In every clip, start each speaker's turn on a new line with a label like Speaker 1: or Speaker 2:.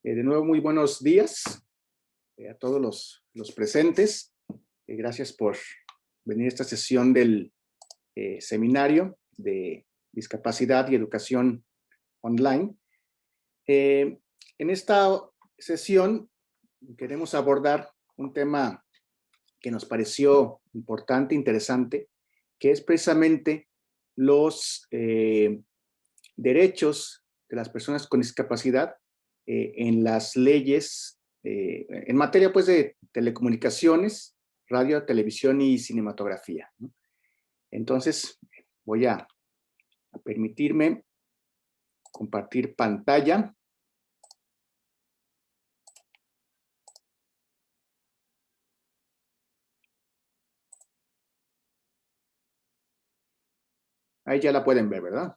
Speaker 1: De nuevo, muy buenos días a todos los presentes. Gracias por venir a esta sesión del seminario de discapacidad y educación online. En esta sesión queremos abordar un tema que nos pareció importante, interesante, que es precisamente los derechos de las personas con discapacidad en las leyes, en materia pues de telecomunicaciones, radio, televisión y cinematografía, ¿no? Entonces voy a permitirme compartir pantalla. Ahí ya la pueden ver, ¿verdad?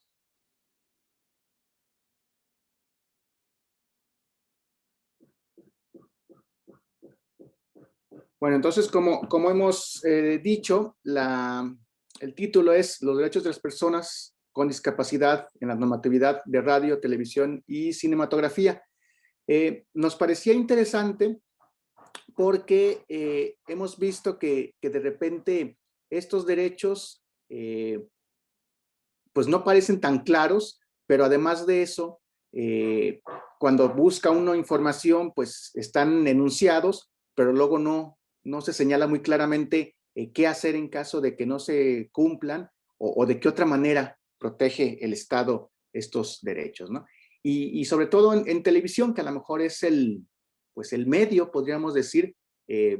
Speaker 1: Bueno, entonces, como hemos dicho, el título es Los derechos de las personas con discapacidad en la normatividad de radio, televisión y cinematografía. Nos parecía interesante porque hemos visto que de repente estos derechos pues no parecen tan claros, pero además de eso, cuando busca uno información, pues están enunciados, pero luego no se señala muy claramente qué hacer en caso de que no se cumplan o de qué otra manera protege el Estado estos derechos, ¿no? Y sobre todo en televisión, que a lo mejor es pues el medio, podríamos decir,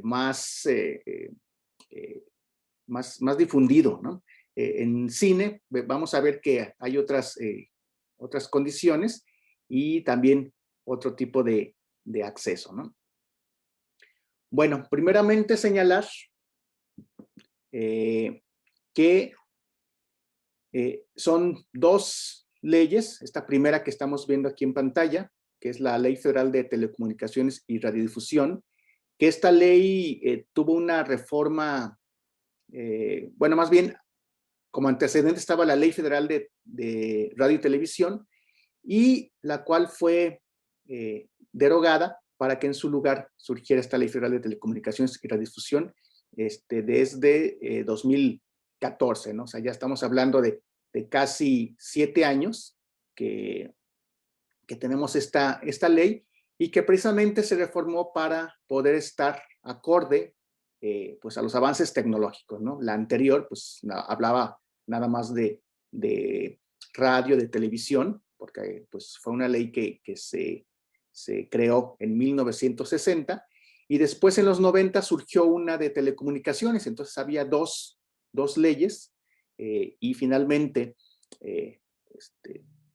Speaker 1: más más difundido, ¿no? En cine vamos a ver que hay otras condiciones y también otro tipo de acceso, ¿no? Bueno, primeramente señalar que son dos leyes. Esta primera que estamos viendo aquí en pantalla, que es la Ley Federal de Telecomunicaciones y Radiodifusión, que esta ley tuvo una reforma, bueno, más bien como antecedente estaba la Ley Federal de Radio y Televisión, y la cual fue derogada para que en su lugar surgiera esta Ley Federal de Telecomunicaciones y Radiodifusión desde 2014, ¿no? O sea, ya estamos hablando de casi 7 años que tenemos esta ley, y que precisamente se reformó para poder estar acorde pues a los avances tecnológicos, ¿no? La anterior pues hablaba nada más de radio, de televisión, porque pues fue una ley que se creó en 1960, y después en los 90 surgió una de telecomunicaciones. Entonces había dos leyes, y finalmente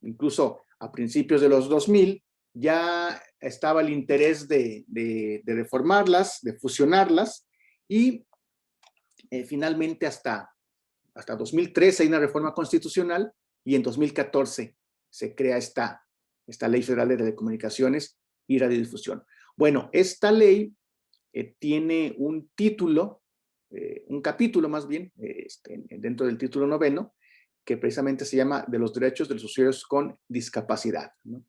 Speaker 1: incluso a principios de los 2000 ya estaba el interés de reformarlas, de fusionarlas, y finalmente hasta 2013 hay una reforma constitucional, y en 2014 se crea esta Ley Federal de Telecomunicaciones y Radiodifusión. Bueno, esta ley tiene un título, un capítulo más bien, dentro del título 9, que precisamente se llama de los derechos de los usuarios con discapacidad, ¿no?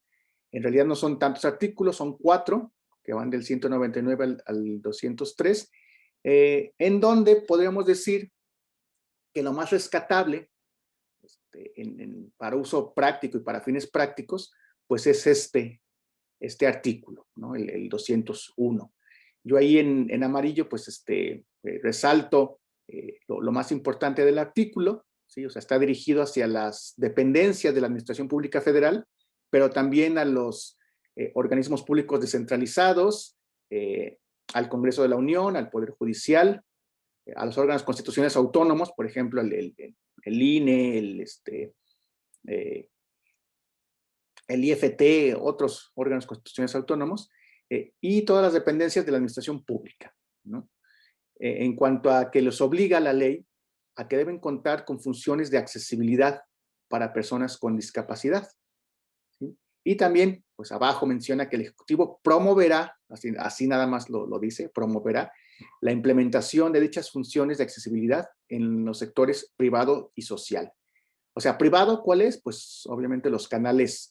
Speaker 1: En realidad no son tantos artículos, son 4, que van del 199 al 203, en donde podríamos decir que lo más rescatable para uso práctico y para fines prácticos, pues es este artículo, ¿no? El 201. Yo ahí en amarillo, pues resalto lo más importante del artículo, ¿sí? O sea, está dirigido hacia las dependencias de la Administración Pública Federal, pero también a los organismos públicos descentralizados, al Congreso de la Unión, al Poder Judicial, a los órganos constitucionales autónomos, por ejemplo, el INE, el IFT, otros órganos constitucionales autónomos, y todas las dependencias de la administración pública, ¿no? En cuanto a que los obliga la ley a que deben contar con funciones de accesibilidad para personas con discapacidad, ¿sí? Y también, pues abajo menciona que el Ejecutivo promoverá, así nada más lo dice, promoverá la implementación de dichas funciones de accesibilidad en los sectores privado y social. O sea, privado, ¿cuál es? Pues obviamente los canales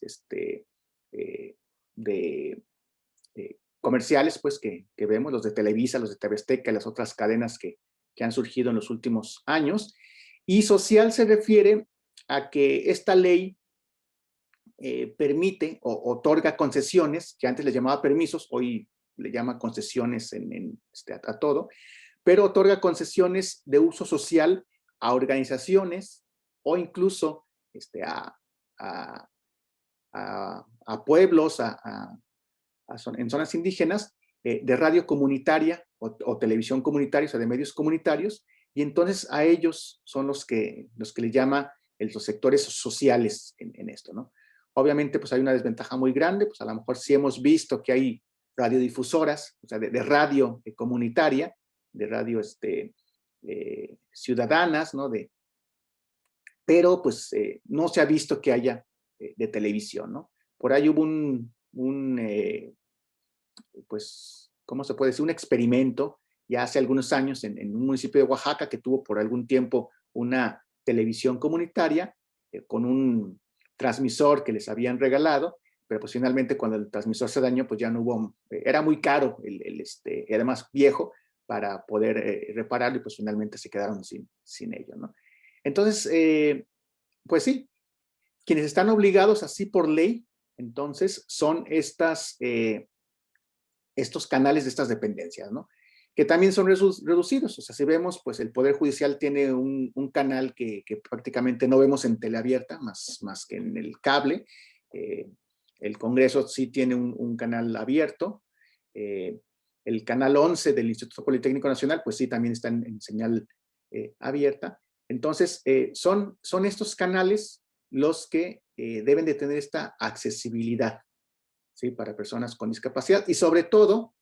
Speaker 1: de comerciales, pues, que vemos, los de Televisa, los de TV Azteca y las otras cadenas que han surgido en los últimos años. Y social se refiere a que esta ley permite o otorga concesiones, que antes le llamaba permisos, hoy le llama concesiones a todo, pero otorga concesiones de uso social a organizaciones o incluso a pueblos, en zonas indígenas, de radio comunitaria o televisión comunitaria, o sea, de medios comunitarios, y entonces a ellos son los que le llama los sectores sociales en esto, ¿no? Obviamente, pues hay una desventaja muy grande, pues a lo mejor sí hemos visto que hay radiodifusoras, o sea, de radio comunitaria, de radio ciudadanas, ¿no? Pero pues no se ha visto que haya de televisión, ¿no? Por ahí hubo pues, ¿cómo se puede decir? Un experimento ya hace algunos años en un municipio de Oaxaca que tuvo por algún tiempo una televisión comunitaria con un transmisor que les habían regalado, pero pues finalmente cuando el transmisor se dañó, pues ya no hubo, era muy caro, y además viejo, para poder repararlo y pues finalmente se quedaron sin ello, ¿no? Entonces, pues sí, quienes están obligados así por ley, entonces son estos canales de estas dependencias, ¿no? Que también son reducidos. O sea, si vemos, pues el Poder Judicial tiene un canal que prácticamente no vemos en teleabierta, más que en el cable. El Congreso sí tiene un canal abierto. El canal 11 del Instituto Politécnico Nacional, pues sí, también está en señal abierta. Entonces, son estos canales los que deben de tener esta accesibilidad, ¿sí? Para personas con discapacidad y sobre todo,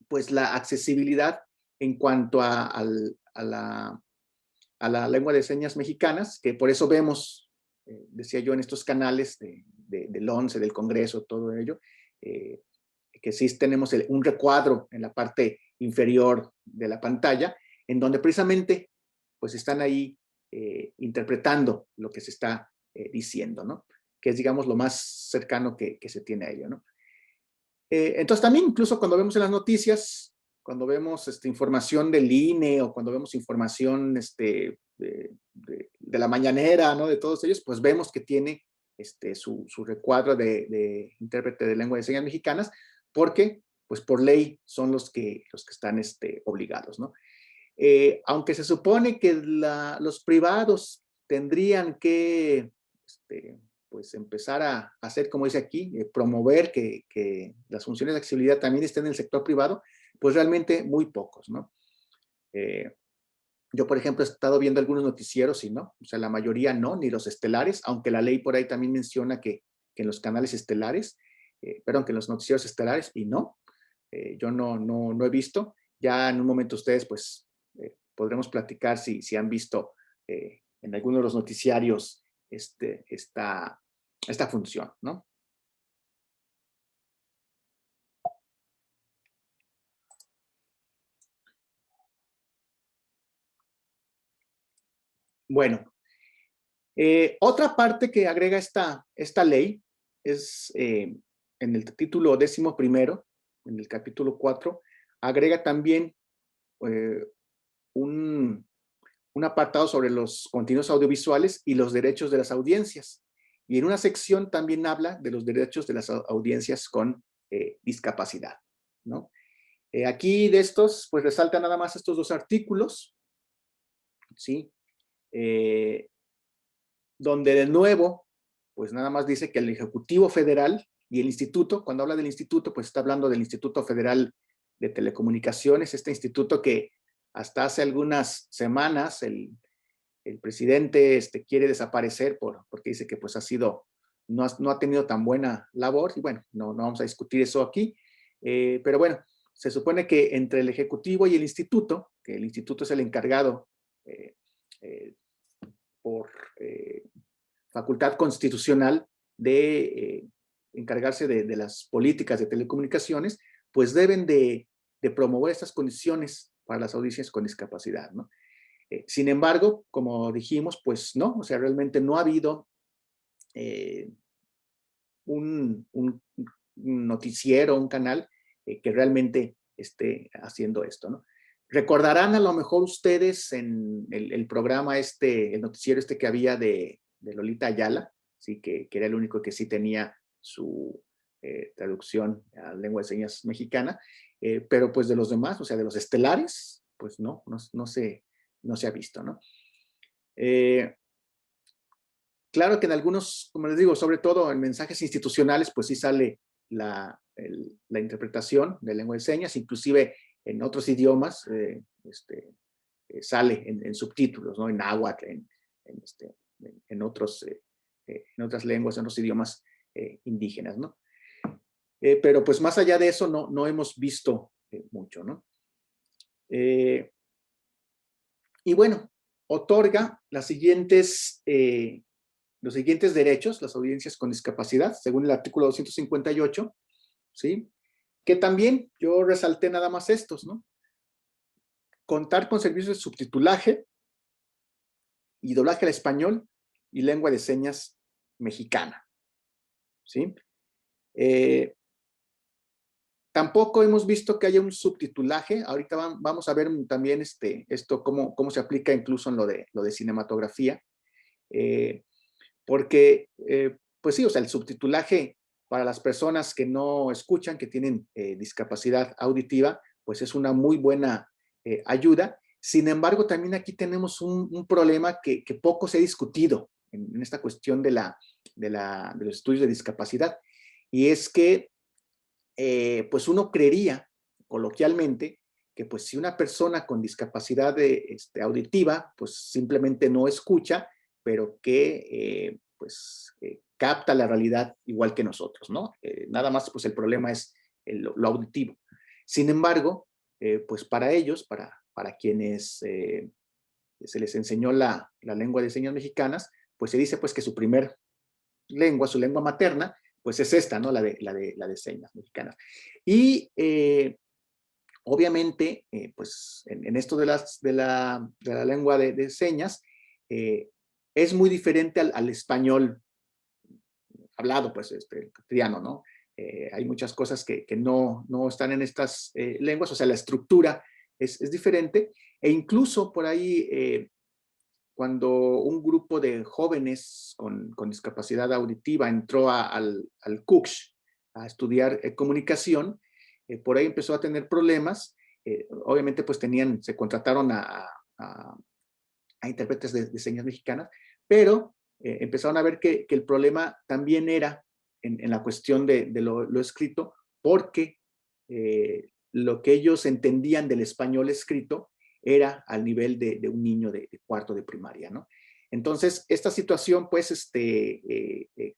Speaker 1: pues la accesibilidad en cuanto a la lengua de señas mexicanas, que por eso vemos, decía yo, en estos canales del 11, del Congreso, todo ello, que sí tenemos un recuadro en la parte inferior de la pantalla, en donde precisamente pues están ahí interpretando lo que se está diciendo, ¿no? Que es, digamos, lo más cercano que se tiene a ello, ¿no? Entonces también, incluso cuando vemos en las noticias, cuando vemos información del INE o cuando vemos información de la mañanera, ¿no? De todos ellos, pues vemos que tiene su recuadro de intérprete de lengua de señas mexicanas, porque pues por ley son los que están obligados, ¿no? Aunque se supone que los privados tendrían que pues empezar a hacer, como dice aquí, promover que las funciones de accesibilidad también estén en el sector privado, pues realmente muy pocos, ¿no? Yo, por ejemplo, he estado viendo algunos noticieros y no, o sea, la mayoría no, ni los estelares, aunque la ley por ahí también menciona que en los canales estelares, perdón, que en los noticieros estelares, y no, yo no he visto. Ya en un momento ustedes, pues, podremos platicar si han visto en alguno de los noticiarios esta función, ¿no? Bueno, otra parte que agrega esta ley es en el título 11º, en el capítulo 4, agrega también eh, un apartado sobre los contenidos audiovisuales y los derechos de las audiencias. Y en una sección también habla de los derechos de las audiencias con discapacidad, ¿no? Aquí de estos, pues resalta nada más estos dos artículos, ¿sí? Donde de nuevo, pues nada más dice que el Ejecutivo Federal y el Instituto, cuando habla del Instituto, pues está hablando del Instituto Federal de Telecomunicaciones, este instituto que hasta hace algunas semanas el presidente quiere desaparecer porque dice que pues no ha tenido tan buena labor, y bueno, no vamos a discutir eso aquí, pero bueno, se supone que entre el Ejecutivo y el Instituto, que el Instituto es el encargado por facultad constitucional de encargarse de las políticas de telecomunicaciones, pues deben de promover estas condiciones para las audiencias con discapacidad, ¿no? Sin embargo, como dijimos, pues no, o sea, realmente no ha habido un noticiero, un canal que realmente esté haciendo esto, ¿no? Recordarán a lo mejor ustedes en el programa el noticiero que había de Lolita Ayala, ¿sí? que era el único que sí tenía su traducción a lengua de señas mexicana, pero pues de los demás, o sea, de los estelares, pues no se ha visto, ¿no? Claro que en algunos, como les digo, sobre todo en mensajes institucionales, pues sí sale la interpretación de lengua de señas, inclusive en otros idiomas sale en subtítulos, ¿no? En náhuatl, en otras lenguas, en otros idiomas indígenas, ¿no? Pero pues más allá de eso no hemos visto mucho, ¿no? Y bueno, otorga los siguientes derechos, las audiencias con discapacidad, según el artículo 258, ¿sí? Que también yo resalté nada más estos, ¿no? Contar con servicios de subtitulaje y doblaje al español y lengua de señas mexicana, ¿sí? Tampoco hemos visto que haya un subtitulaje. Ahorita vamos a ver también esto cómo se aplica incluso en lo de cinematografía. Porque, pues sí, o sea, el subtitulaje para las personas que no escuchan, que tienen discapacidad auditiva, pues es una muy buena ayuda. Sin embargo, también aquí tenemos un problema que poco se ha discutido en esta cuestión de los estudios de discapacidad. Y es que, pues uno creería, coloquialmente, que pues si una persona con discapacidad auditiva, pues simplemente no escucha, pero que capta la realidad igual que nosotros, ¿no? Nada más, pues el problema es lo auditivo. Sin embargo, pues para ellos, para quienes se les enseñó la lengua de señas mexicanas, pues se dice pues que su primer lengua, su lengua materna, pues es esta, ¿no? La de señas mexicanas. Y obviamente, pues en esto de la lengua de señas, es muy diferente al español hablado, pues, el castellano, ¿no? Hay muchas cosas que no están en estas lenguas, o sea, la estructura es diferente, e incluso por ahí, cuando un grupo de jóvenes con discapacidad auditiva entró al CUCH a estudiar comunicación, por ahí empezó a tener problemas. Obviamente, pues se contrataron a intérpretes de señas mexicanas, pero empezaron a ver que el problema también era en la cuestión de lo escrito, porque lo que ellos entendían del español escrito era al nivel de un niño de cuarto de primaria, ¿no? Entonces, esta situación, pues,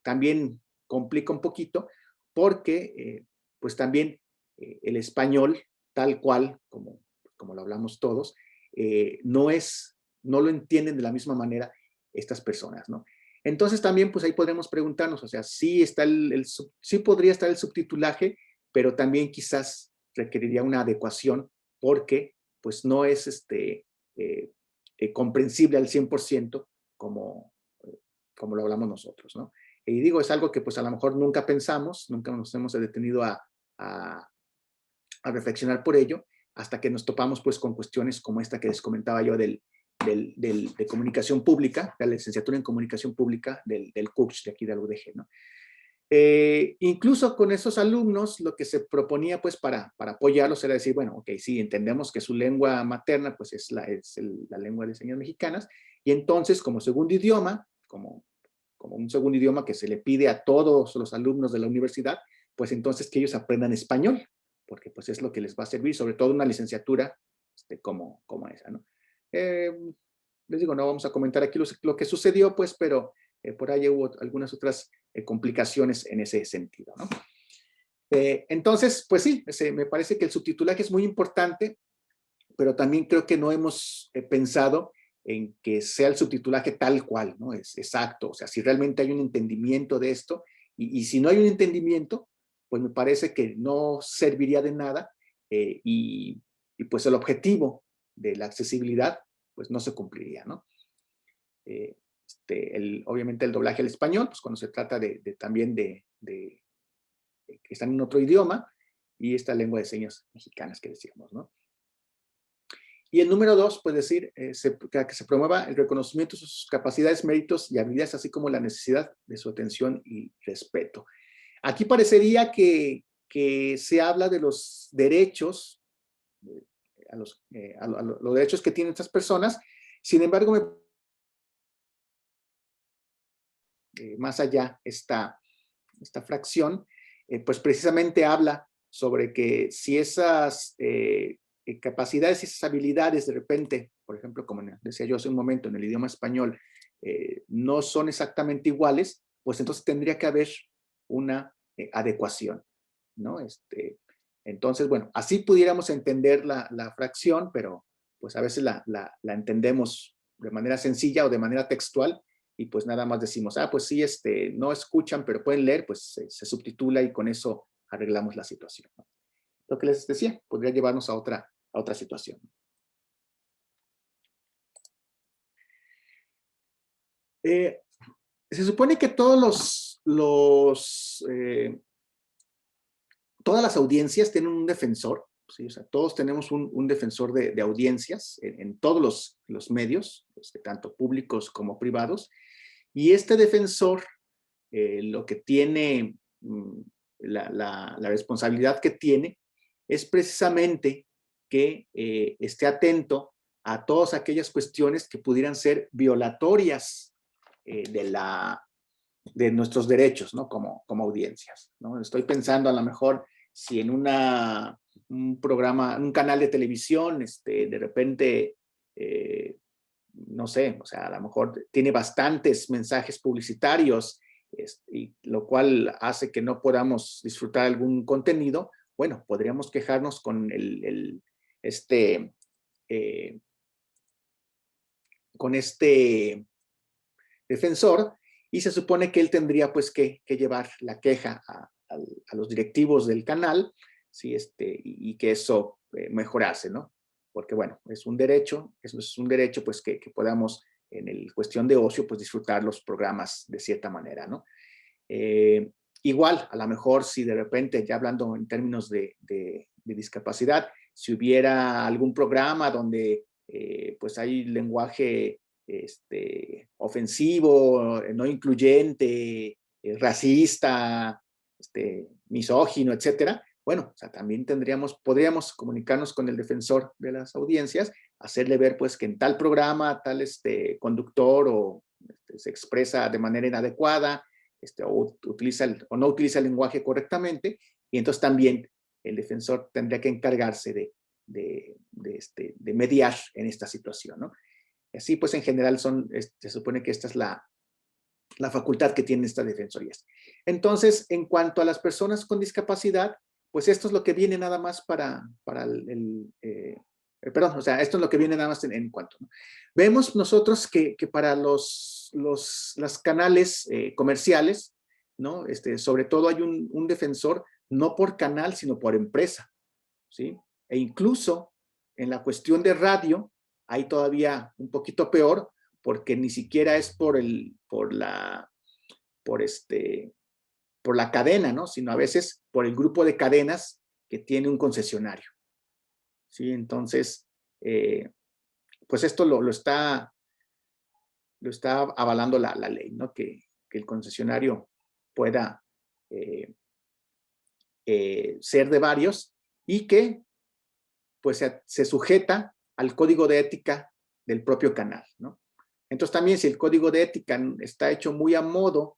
Speaker 1: también complica un poquito, porque, pues, también el español, tal cual, como lo hablamos todos, no lo entienden de la misma manera estas personas, ¿no? Entonces también, pues ahí podremos preguntarnos, o sea, sí podría estar el subtitulaje, pero también quizás requeriría una adecuación porque, pues no es comprensible al 100% como, como lo hablamos nosotros, ¿no? Y digo, es algo que pues a lo mejor nunca pensamos, nunca nos hemos detenido a reflexionar por ello, hasta que nos topamos pues con cuestiones como esta que les comentaba yo de comunicación pública, la licenciatura en comunicación pública del CUCH de aquí de la UDG, ¿no? Incluso con esos alumnos, lo que se proponía pues para apoyarlos era decir, bueno, ok, sí, entendemos que su lengua materna pues es la lengua de señas mexicanas, y entonces como segundo idioma, como un segundo idioma que se le pide a todos los alumnos de la universidad, pues entonces que ellos aprendan español, porque pues es lo que les va a servir, sobre todo una licenciatura como esa, ¿no? Les digo, no vamos a comentar aquí lo que sucedió, pues, pero por ahí hubo algunas otras complicaciones en ese sentido, ¿no? Entonces, pues sí, me parece que el subtitulaje es muy importante, pero también creo que no hemos pensado en que sea el subtitulaje tal cual, ¿no? Es exacto, o sea, si realmente hay un entendimiento de esto, y si no hay un entendimiento, pues me parece que no serviría de nada, y pues el objetivo de la accesibilidad, pues no se cumpliría, ¿no? obviamente el doblaje al español, pues cuando se trata también de que están en otro idioma, y esta lengua de señas mexicanas que decíamos, ¿no? Y el número 2, pues decir, que se promueva el reconocimiento de sus capacidades, méritos y habilidades, así como la necesidad de su atención y respeto. Aquí parecería que se habla de los derechos, los derechos que tienen estas personas. Sin embargo, más allá esta fracción, pues precisamente habla sobre que si esas capacidades y esas habilidades de repente, por ejemplo, como decía yo hace un momento, en el idioma español, no son exactamente iguales, pues entonces tendría que haber una adecuación, ¿no? Entonces, bueno, así pudiéramos entender la fracción, pero pues a veces la entendemos de manera sencilla o de manera textual, y pues nada más decimos, pues sí, no escuchan, pero pueden leer, pues se subtitula y con eso arreglamos la situación, ¿no? Lo que les decía, podría llevarnos a otra situación. Se supone que todas las audiencias tienen un defensor, ¿sí? O sea, todos tenemos un defensor de audiencias en todos los medios, tanto públicos como privados, y este defensor lo que tiene, la responsabilidad que tiene, es precisamente que esté atento a todas aquellas cuestiones que pudieran ser violatorias de nuestros derechos, ¿no? Como audiencias, ¿no? Estoy pensando a lo mejor si en un programa, un canal de televisión, de repente, no sé, o sea, a lo mejor tiene bastantes mensajes publicitarios, y lo cual hace que no podamos disfrutar algún contenido. Bueno, podríamos quejarnos con con este defensor, y se supone que él tendría pues que llevar la queja a los directivos del canal, ¿sí? Y que eso mejorase, ¿no? Porque bueno, es un derecho pues que podamos en cuestión de ocio pues disfrutar los programas de cierta manera, ¿no? Igual, a lo mejor si de repente, ya hablando en términos de discapacidad, si hubiera algún programa donde pues hay lenguaje ofensivo, no incluyente, racista, misógino, etcétera, bueno, o sea, también podríamos comunicarnos con el defensor de las audiencias, hacerle ver pues que en tal programa, tal conductor se expresa de manera inadecuada, o no utiliza el lenguaje correctamente, y entonces también el defensor tendría que encargarse de mediar en esta situación, ¿no? Así pues, en general, se supone que esta es la facultad que tienen estas defensorías. Entonces, en cuanto a las personas con discapacidad, pues esto es lo que viene nada más para perdón, o sea, esto es lo que viene nada más en cuanto, ¿no? Vemos nosotros que para los canales comerciales, ¿no? Sobre todo hay un defensor, no por canal, sino por empresa, ¿sí? E incluso en la cuestión de radio, hay todavía un poquito peor, porque ni siquiera es por la cadena, ¿no? Sino a veces por el grupo de cadenas que tiene un concesionario, ¿sí? Entonces, pues esto lo está avalando la ley, ¿no? Que el concesionario pueda ser de varios, y que pues se sujeta al código de ética del propio canal, ¿no? Entonces también, si el código de ética está hecho muy a modo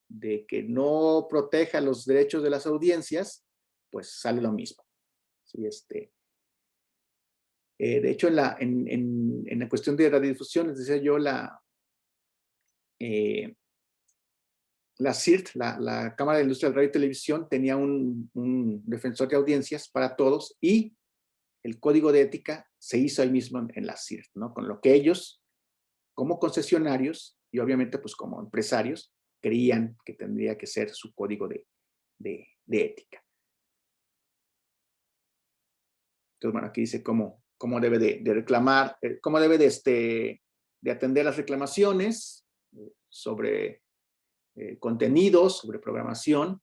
Speaker 1: de que no proteja los derechos de las audiencias, pues sale lo mismo, ¿sí? De hecho, en la cuestión de radiodifusión, les decía yo, la CIRT, la Cámara de Industria de Radio y Televisión, tenía un defensor de audiencias para todos, y el código de ética se hizo ahí mismo en la CIRT, ¿no? Con lo que ellos, como concesionarios y obviamente pues como empresarios, creían que tendría que ser su código de ética. Entonces, bueno, aquí dice cómo debe de reclamar, cómo debe de atender las reclamaciones, sobre contenidos, sobre programación,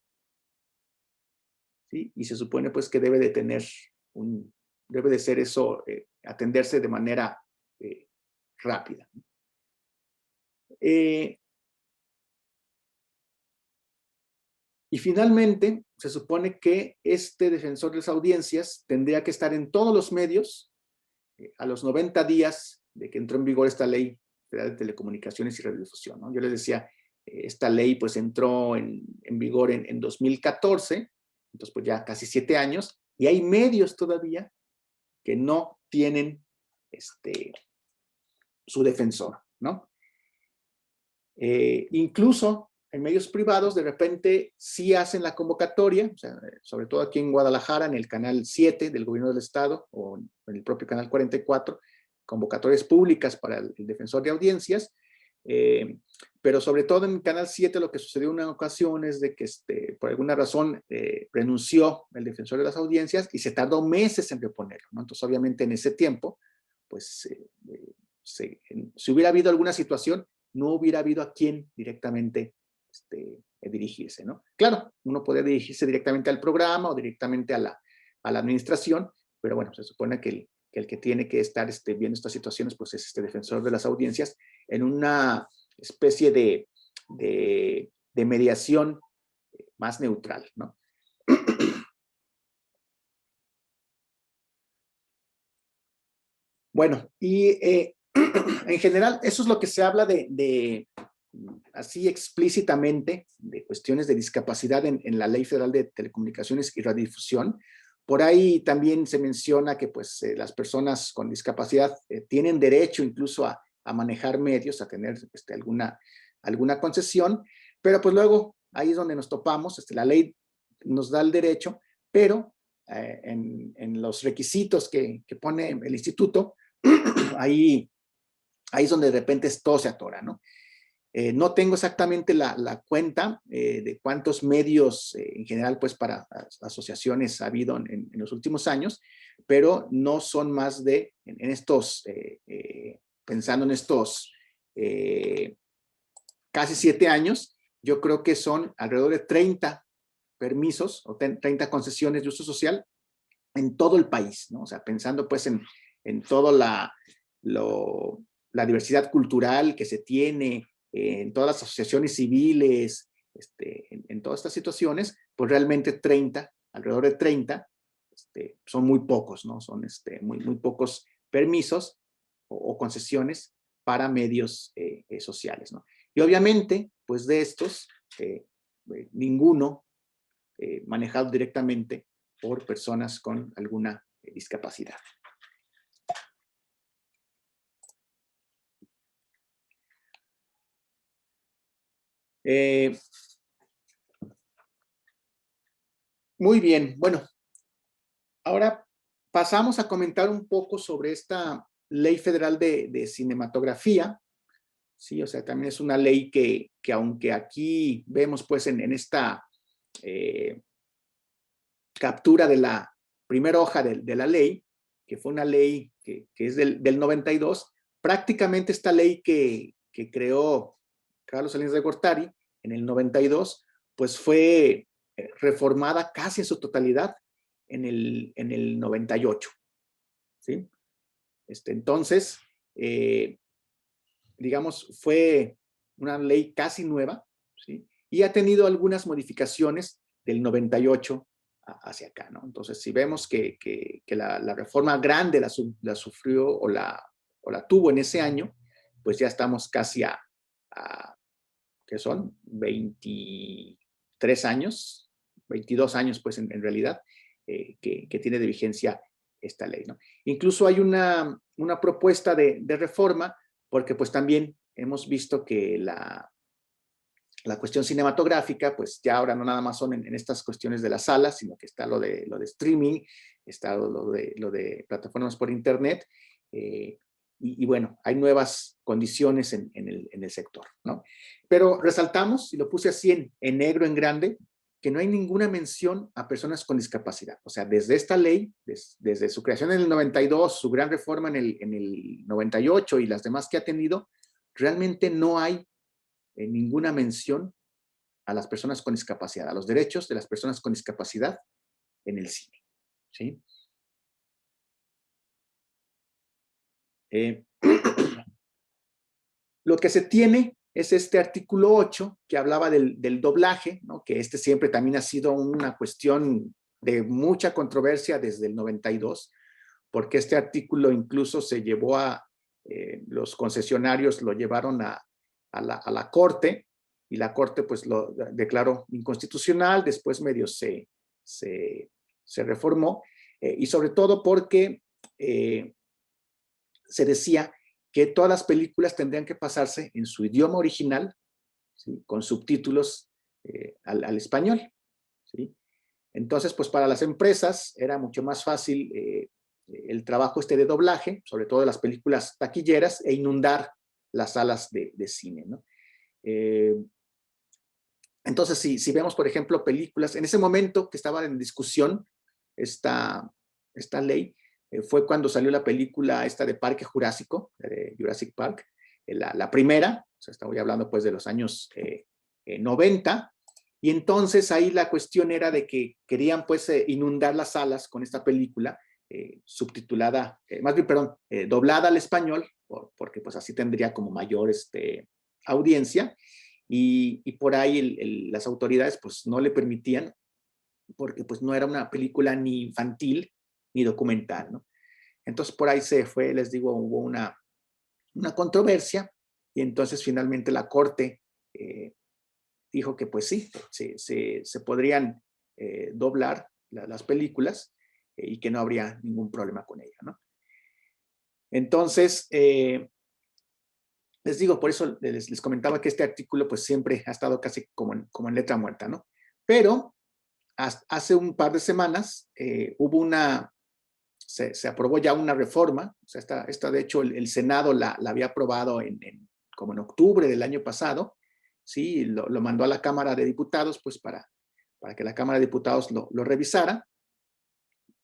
Speaker 1: ¿sí? Y se supone pues que debe de tener debe de ser eso, atenderse de manera rápida. Y finalmente, se supone que este defensor de las audiencias tendría que estar en todos los medios a los 90 días de que entró en vigor esta ley federal de telecomunicaciones y radiodifusión, ¿no? Yo les decía, esta ley pues entró en vigor en 2014, entonces pues ya casi 7 años, y hay medios todavía que no tienen su defensor, ¿no? Incluso en medios privados de repente sí hacen la convocatoria, o sea, sobre todo aquí en Guadalajara, en el canal 7 del gobierno del estado, o en el propio canal 44, convocatorias públicas para el defensor de audiencias, pero sobre todo en el canal 7 lo que sucedió en una ocasión es de que por alguna razón renunció el defensor de las audiencias y se tardó meses en reponerlo, ¿no? Entonces obviamente en ese tiempo, pues si hubiera habido alguna situación, no hubiera habido a quién directamente dirigirse, ¿no? Claro, uno podría dirigirse directamente al programa o directamente a la administración, pero bueno, se supone que el que tiene que estar viendo estas situaciones, pues es defensor de las audiencias en una especie de mediación más neutral, ¿no? Bueno, y en general, eso es lo que se habla así explícitamente, de cuestiones de discapacidad en la Ley Federal de Telecomunicaciones y Radiodifusión. Por ahí también se menciona que pues, las personas con discapacidad tienen derecho incluso a manejar medios, a tener alguna concesión, pero pues luego ahí es donde nos topamos, la ley nos da el derecho, pero en los requisitos que pone el instituto, ahí es donde de repente todo se atora, ¿no? No tengo exactamente la cuenta de cuántos medios en general, pues para asociaciones ha habido en los últimos años, pero no son más de, pensando en estos casi 7 años, yo creo que son alrededor de 30 permisos o 30 concesiones de uso social en todo el país, ¿no? O sea, pensando pues en toda la diversidad cultural que se tiene, en todas las asociaciones civiles, en todas estas situaciones, pues realmente 30, alrededor de 30, son muy pocos, ¿no? Son muy pocos permisos o concesiones para medios sociales, ¿no? Y obviamente, pues de estos, ninguno manejado directamente por personas con alguna discapacidad. Muy bien, bueno, ahora pasamos a comentar un poco sobre esta Ley Federal de Cinematografía, ¿sí? O sea, también es una ley que aunque aquí vemos pues en esta captura de la primera hoja de la ley, que fue una ley que es del 92, prácticamente esta ley que creó Carlos Salinas de Gortari en el 92, pues fue reformada casi en su totalidad en el 98. ¿Sí? Entonces, digamos, fue una ley casi nueva, ¿sí? Y ha tenido algunas modificaciones del 98 hacia acá, ¿no? Entonces, si vemos que la reforma grande la sufrió o la tuvo en ese año, pues ya estamos casi ¿qué son? 23 años, 22 años, pues en realidad, que tiene de vigencia esta ley, ¿no? Incluso hay una propuesta de reforma, porque pues también hemos visto que la cuestión cinematográfica, pues ya ahora no nada más son en estas cuestiones de las salas, sino que está lo de streaming, está lo de plataformas por internet, y bueno, hay nuevas condiciones en el sector, ¿no? Pero resaltamos, y lo puse así en negro, en grande, que no hay ninguna mención a personas con discapacidad. O sea, desde esta ley, desde su creación en el 92, su gran reforma en el 98 y las demás que ha tenido, realmente no hay ninguna mención a las personas con discapacidad, a los derechos de las personas con discapacidad en el cine, ¿sí? Lo que se tiene es este artículo 8 que hablaba del doblaje, ¿no? Que este siempre también ha sido una cuestión de mucha controversia desde el 92, porque este artículo incluso se llevó los concesionarios lo llevaron a la Corte, y la Corte pues lo declaró inconstitucional, después medio se reformó, y sobre todo porque se decía que todas las películas tendrían que pasarse en su idioma original, ¿sí? Con subtítulos al español, ¿sí? Entonces, pues para las empresas era mucho más fácil el trabajo de doblaje, sobre todo de las películas taquilleras, e inundar las salas de cine, ¿no? Entonces, si vemos, por ejemplo, películas, en ese momento que estaba en discusión esta ley, fue cuando salió la película esta de Parque Jurásico, de Jurassic Park, la primera, o sea, estoy hablando pues de los años 90, y entonces ahí la cuestión era de que querían pues inundar las salas con esta película subtitulada, más bien, perdón, doblada al español, porque pues así tendría como mayor audiencia, y por ahí las autoridades pues no le permitían, porque pues no era una película ni infantil ni documental, ¿no? Entonces por ahí se fue, les digo, hubo una controversia, y entonces finalmente la Corte dijo que pues sí, se podrían doblar las películas y que no habría ningún problema con ello, ¿no? Entonces, les digo, por eso les comentaba que este artículo pues siempre ha estado casi como en letra muerta, ¿no? Pero hace un par de semanas hubo se aprobó ya una reforma, o sea, esta de hecho el Senado la había aprobado como en octubre del año pasado, ¿sí? Lo mandó a la Cámara de Diputados pues para que la Cámara de Diputados lo revisara,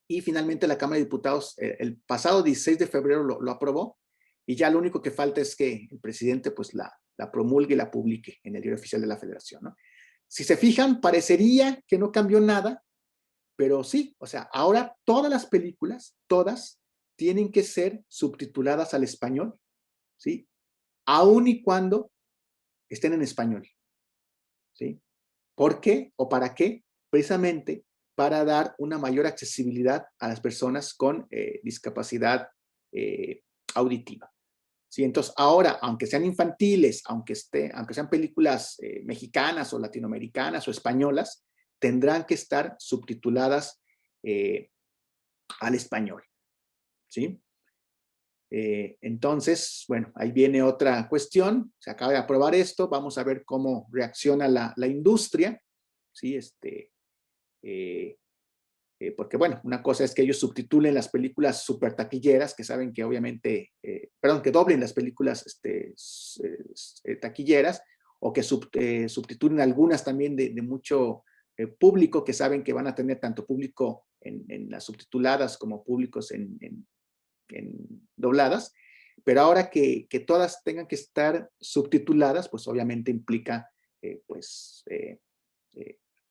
Speaker 1: y finalmente la Cámara de Diputados el pasado 16 de febrero lo aprobó, y ya lo único que falta es que el presidente pues la promulgue y la publique en el Diario Oficial de la Federación, ¿no? Si se fijan, parecería que no cambió nada, pero sí, o sea, ahora todas las películas, todas, tienen que ser subtituladas al español, ¿sí? Aun y cuando estén en español, ¿sí? ¿Por qué o para qué? Precisamente para dar una mayor accesibilidad a las personas con discapacidad auditiva. ¿Sí? Entonces, ahora, aunque sean infantiles, aunque sean películas mexicanas o latinoamericanas o españolas, tendrán que estar subtituladas al español, ¿sí? Entonces, bueno, ahí viene otra cuestión. Se acaba de aprobar esto, vamos a ver cómo reacciona la industria, ¿sí? Porque, bueno, una cosa es que ellos subtitulen las películas super taquilleras, que saben que obviamente, perdón, que doblen las películas taquilleras, o que subtitulen algunas también de mucho público, que saben que van a tener tanto público en las subtituladas como públicos en dobladas, pero ahora que todas tengan que estar subtituladas, pues obviamente implica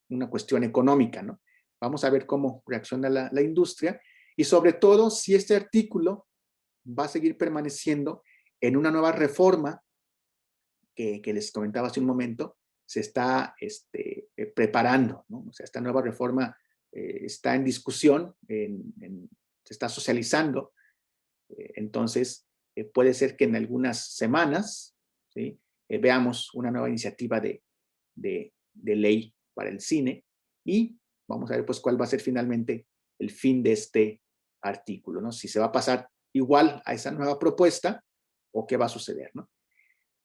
Speaker 1: una cuestión económica, ¿no? Vamos a ver cómo reacciona la industria, y sobre todo si este artículo va a seguir permaneciendo en una nueva reforma que les comentaba hace un momento, se está preparando, ¿no? O sea, esta nueva reforma está en discusión, se está socializando. Entonces, puede ser que en algunas semanas, ¿sí? Veamos una nueva iniciativa de ley para el cine, y vamos a ver pues cuál va a ser finalmente el fin de este artículo, ¿no? Si se va a pasar igual a esa nueva propuesta o qué va a suceder, ¿no?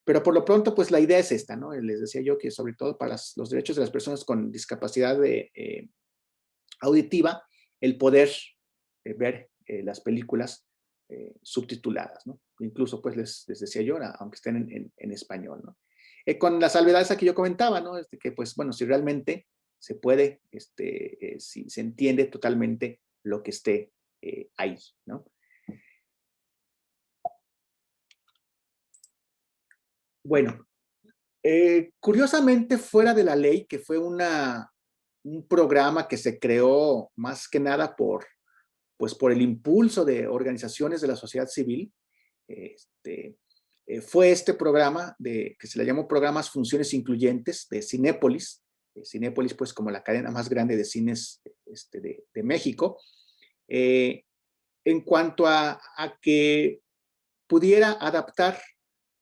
Speaker 1: Pero por lo pronto, pues la idea es esta, ¿no? Les decía yo que sobre todo para los derechos de las personas con discapacidad auditiva, el poder ver las películas subtituladas, ¿no? Incluso, pues les decía yo, aunque estén en español, ¿no? Con las salvedades que yo comentaba, ¿no? Que, pues, bueno, si realmente se puede, si se entiende totalmente lo que esté ahí, ¿no? Bueno, Curiosamente, fuera de la ley, que fue un programa que se creó más que nada pues por el impulso de organizaciones de la sociedad civil, este, fue este programa que se le llamó Programas Funciones Incluyentes de Cinépolis. Cinépolis, pues, como la cadena más grande de cines de México, en cuanto a que pudiera adaptar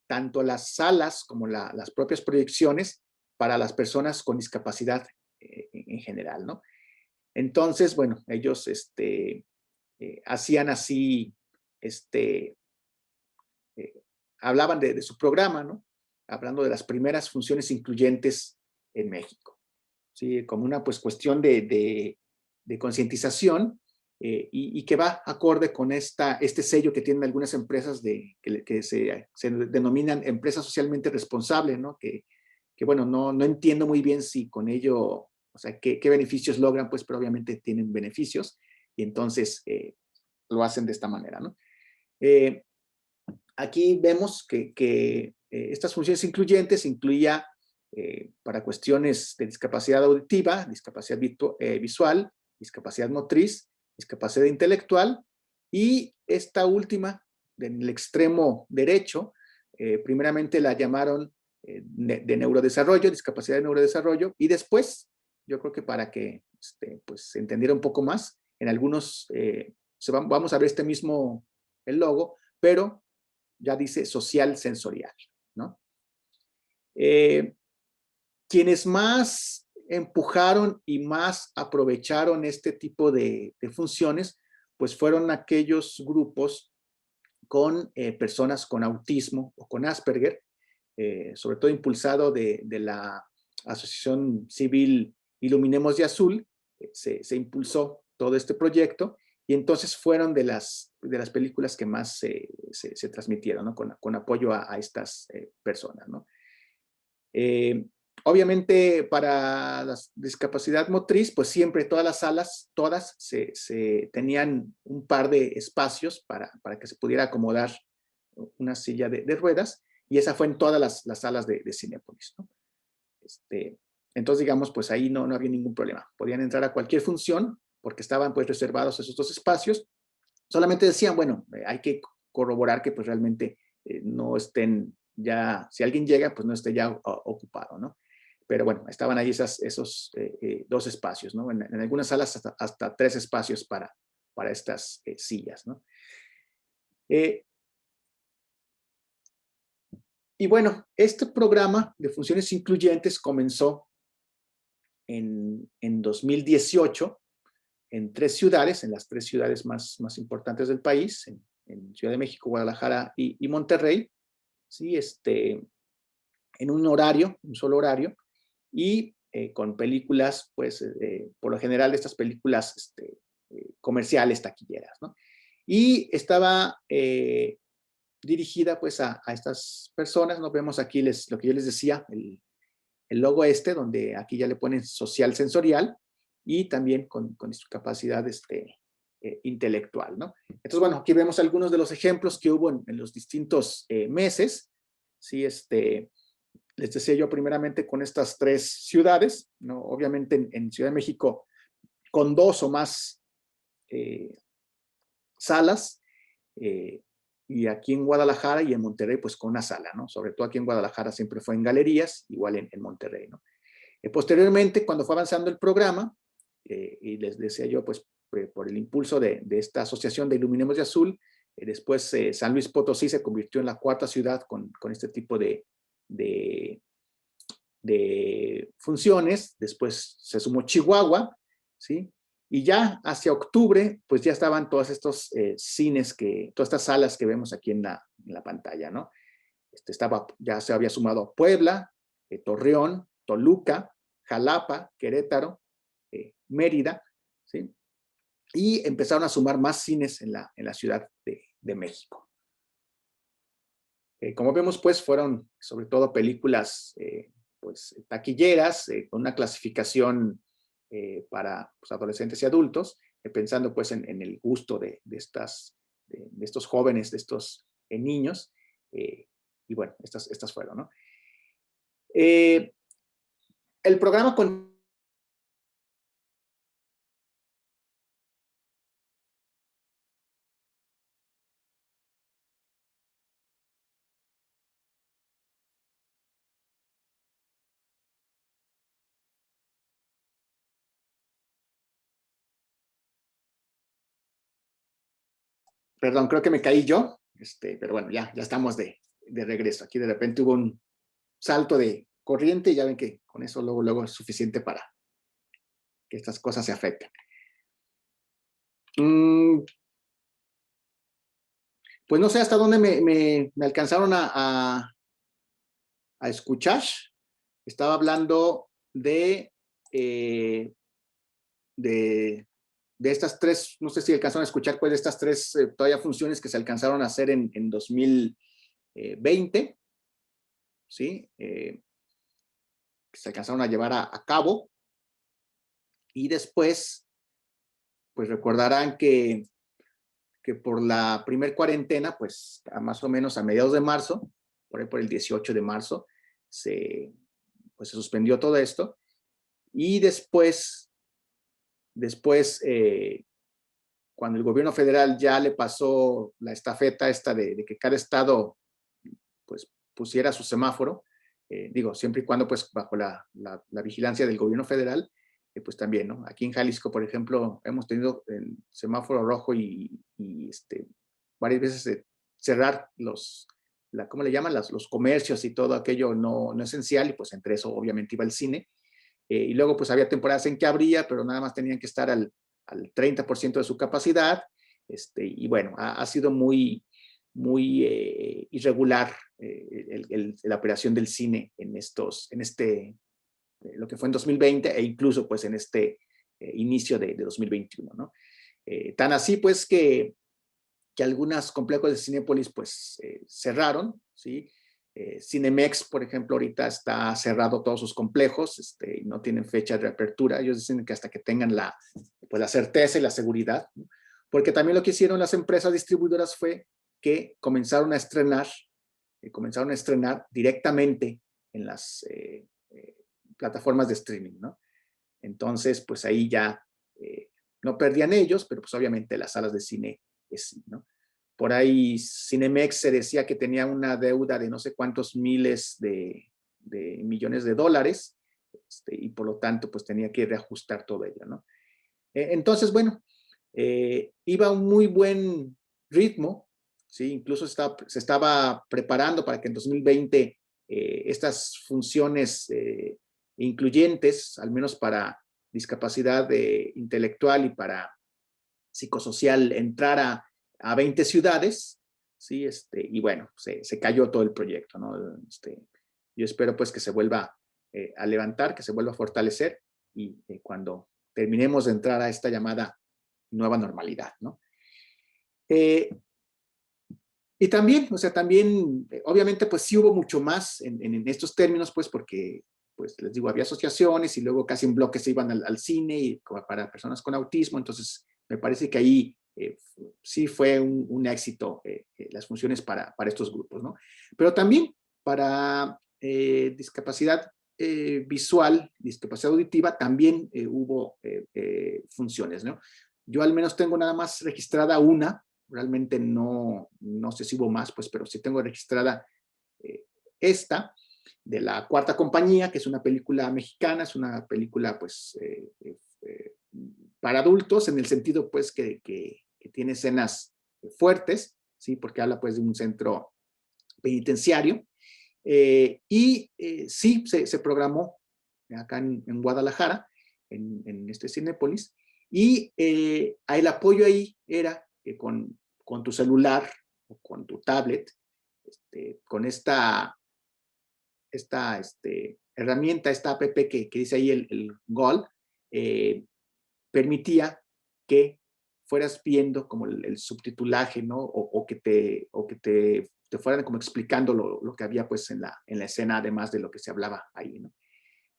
Speaker 1: tanto las salas como las propias proyecciones para las personas con discapacidad en general, ¿no? Entonces, bueno, ellos hacían así, eh, hablaban de su programa, ¿no? Hablando de las primeras funciones incluyentes en México, ¿sí? Como una pues cuestión de concientización y que va acorde con este sello que tienen algunas empresas que se denominan empresas socialmente responsables, ¿no? Que bueno, no entiendo muy bien si con ello, o sea, qué beneficios logran, pues, pero obviamente tienen beneficios y entonces lo hacen de esta manera, ¿no? Aquí vemos que estas funciones incluyentes incluía para cuestiones de discapacidad auditiva, discapacidad visual, discapacidad motriz, discapacidad intelectual y esta última, en el extremo derecho, primeramente la llamaron de neurodesarrollo, discapacidad de neurodesarrollo, y después, yo creo que para que pues, se entendiera un poco más, en algunos, vamos a ver este mismo el logo, pero ya dice social sensorial, ¿no? Quienes más empujaron y más aprovecharon este tipo de funciones, pues fueron aquellos grupos con personas con autismo o con Asperger, sobre todo impulsado de la Asociación Civil Iluminemos de Azul, se impulsó todo este proyecto y entonces fueron de las películas que más se transmitieron, ¿no? Con apoyo a estas personas, ¿no? Obviamente para la discapacidad motriz, pues siempre todas las salas, todas se tenían un par de espacios para que se pudiera acomodar una silla de ruedas, y esa fue en todas las salas de Cinépolis, ¿no? Entonces, digamos, pues ahí no había ningún problema. Podían entrar a cualquier función porque estaban pues reservados esos dos espacios. Solamente decían, bueno, hay que corroborar que pues realmente no estén ya, si alguien llega, pues no esté ya ocupado, ¿no? Pero bueno, estaban ahí esos dos espacios, ¿no? En algunas salas hasta 3 espacios para estas sillas, ¿no? Y bueno, este programa de funciones incluyentes comenzó en 2018 en 3 ciudades, en las 3 ciudades más importantes del país, en Ciudad de México, Guadalajara y Monterrey, ¿sí? En un solo horario, y con películas, pues, por lo general, estas películas comerciales, taquilleras, ¿no? Y estaba dirigida, pues, a estas personas, ¿no? Vemos aquí lo que yo les decía, el logo donde aquí ya le ponen social sensorial y también con discapacidad intelectual, ¿no? Entonces, bueno, aquí vemos algunos de los ejemplos que hubo en los distintos meses, ¿sí? Les decía yo primeramente con estas 3 ciudades, ¿no? Obviamente en Ciudad de México con 2 o más salas, y aquí en Guadalajara y en Monterrey pues con una sala, ¿no? Sobre todo aquí en Guadalajara siempre fue en galerías, igual en Monterrey, ¿no? Posteriormente, cuando fue avanzando el programa, y les decía yo, pues por el impulso de esta asociación de Iluminemos de Azul, después San Luis Potosí se convirtió en la 4ª ciudad con este tipo de funciones, después se sumó Chihuahua, ¿sí? Y ya hacia octubre, pues ya estaban todos estos cines, todas estas salas que vemos aquí en la pantalla, ¿no? Ya se había sumado Puebla, Torreón, Toluca, Jalapa, Querétaro, Mérida, ¿sí? Y empezaron a sumar más cines en la Ciudad de México. Como vemos, pues fueron sobre todo películas pues, taquilleras, con una clasificación para pues, adolescentes y adultos, pensando pues en el gusto de estos jóvenes, de estos niños, y bueno, estas fueron, ¿no? El programa con... Perdón, creo que me caí yo, pero bueno, ya estamos de regreso. Aquí de repente hubo un salto de corriente y ya ven que con eso luego es suficiente para que estas cosas se afecten. Pues no sé hasta dónde me alcanzaron a escuchar. Estaba hablando de estas tres, no sé si alcanzaron a escuchar, pues de estas tres todavía funciones que se alcanzaron a hacer en 2020, ¿sí? Que se alcanzaron a llevar a cabo. Y después, pues recordarán que por la primer cuarentena, pues más o menos a mediados de marzo, por ahí por el 18 de marzo, se suspendió todo esto. Y después cuando el gobierno federal ya le pasó la estafeta esta de que cada estado pues pusiera su semáforo, digo, siempre y cuando pues bajo la vigilancia del gobierno federal, pues también, ¿no? Aquí en Jalisco, por ejemplo, hemos tenido el semáforo rojo y varias veces cerrar ¿cómo le llaman? Los comercios y todo aquello no esencial, y pues entre eso obviamente iba el cine. Y luego pues había temporadas en que abría, pero nada más tenían que estar al 30% de su capacidad. Y bueno, ha sido muy irregular la operación del cine en lo que fue en 2020 e incluso pues en inicio de 2021, ¿no? Tan así pues que algunos complejos de Cinépolis pues cerraron, ¿sí? Cinemex, por ejemplo, ahorita está cerrado todos sus complejos, y no tienen fecha de reapertura. Ellos dicen que hasta que tengan la certeza y la seguridad, ¿no? Porque también lo que hicieron las empresas distribuidoras fue que comenzaron a estrenar directamente en las plataformas de streaming, ¿no? Entonces, pues ahí ya no perdían ellos, pero pues obviamente las salas de cine sí, ¿no? Por ahí Cinemex se decía que tenía una deuda de no sé cuántos miles de millones de dólares, y por lo tanto pues tenía que reajustar todo ello, ¿no? Entonces, bueno, iba a un muy buen ritmo, ¿sí? Incluso se estaba preparando para que en 2020 estas funciones incluyentes, al menos para discapacidad intelectual y para psicosocial, entrara a 20 ciudades, ¿sí? Y bueno, se cayó todo el proyecto, ¿no? Yo espero pues que se vuelva a levantar, que se vuelva a fortalecer, y cuando terminemos de entrar a esta llamada nueva normalidad, ¿no? Y también, obviamente, pues sí hubo mucho más en estos términos, pues porque, pues les digo, había asociaciones y luego casi en bloque se iban al cine y como para personas con autismo. Entonces me parece que ahí sí fue un éxito las funciones para estos grupos, ¿no? Pero también para discapacidad visual, discapacidad auditiva, también hubo funciones, ¿no? Yo al menos tengo nada más registrada una. Realmente no sé si hubo más, pues, pero sí tengo registrada esta, de La Cuarta Compañía, que es una película mexicana, es una película, pues, para adultos, en el sentido, pues, que tiene escenas fuertes, ¿sí? Porque habla, pues, de un centro penitenciario. Sí, se programó acá en Guadalajara, en Cinépolis, y el apoyo ahí era que con tu celular o con tu tablet, con esta herramienta, esta app que dice ahí el GOL, permitía que fueras viendo como el subtitulaje, ¿no? O que te fueran como explicando lo que había pues en la escena, además de lo que se hablaba ahí, ¿no?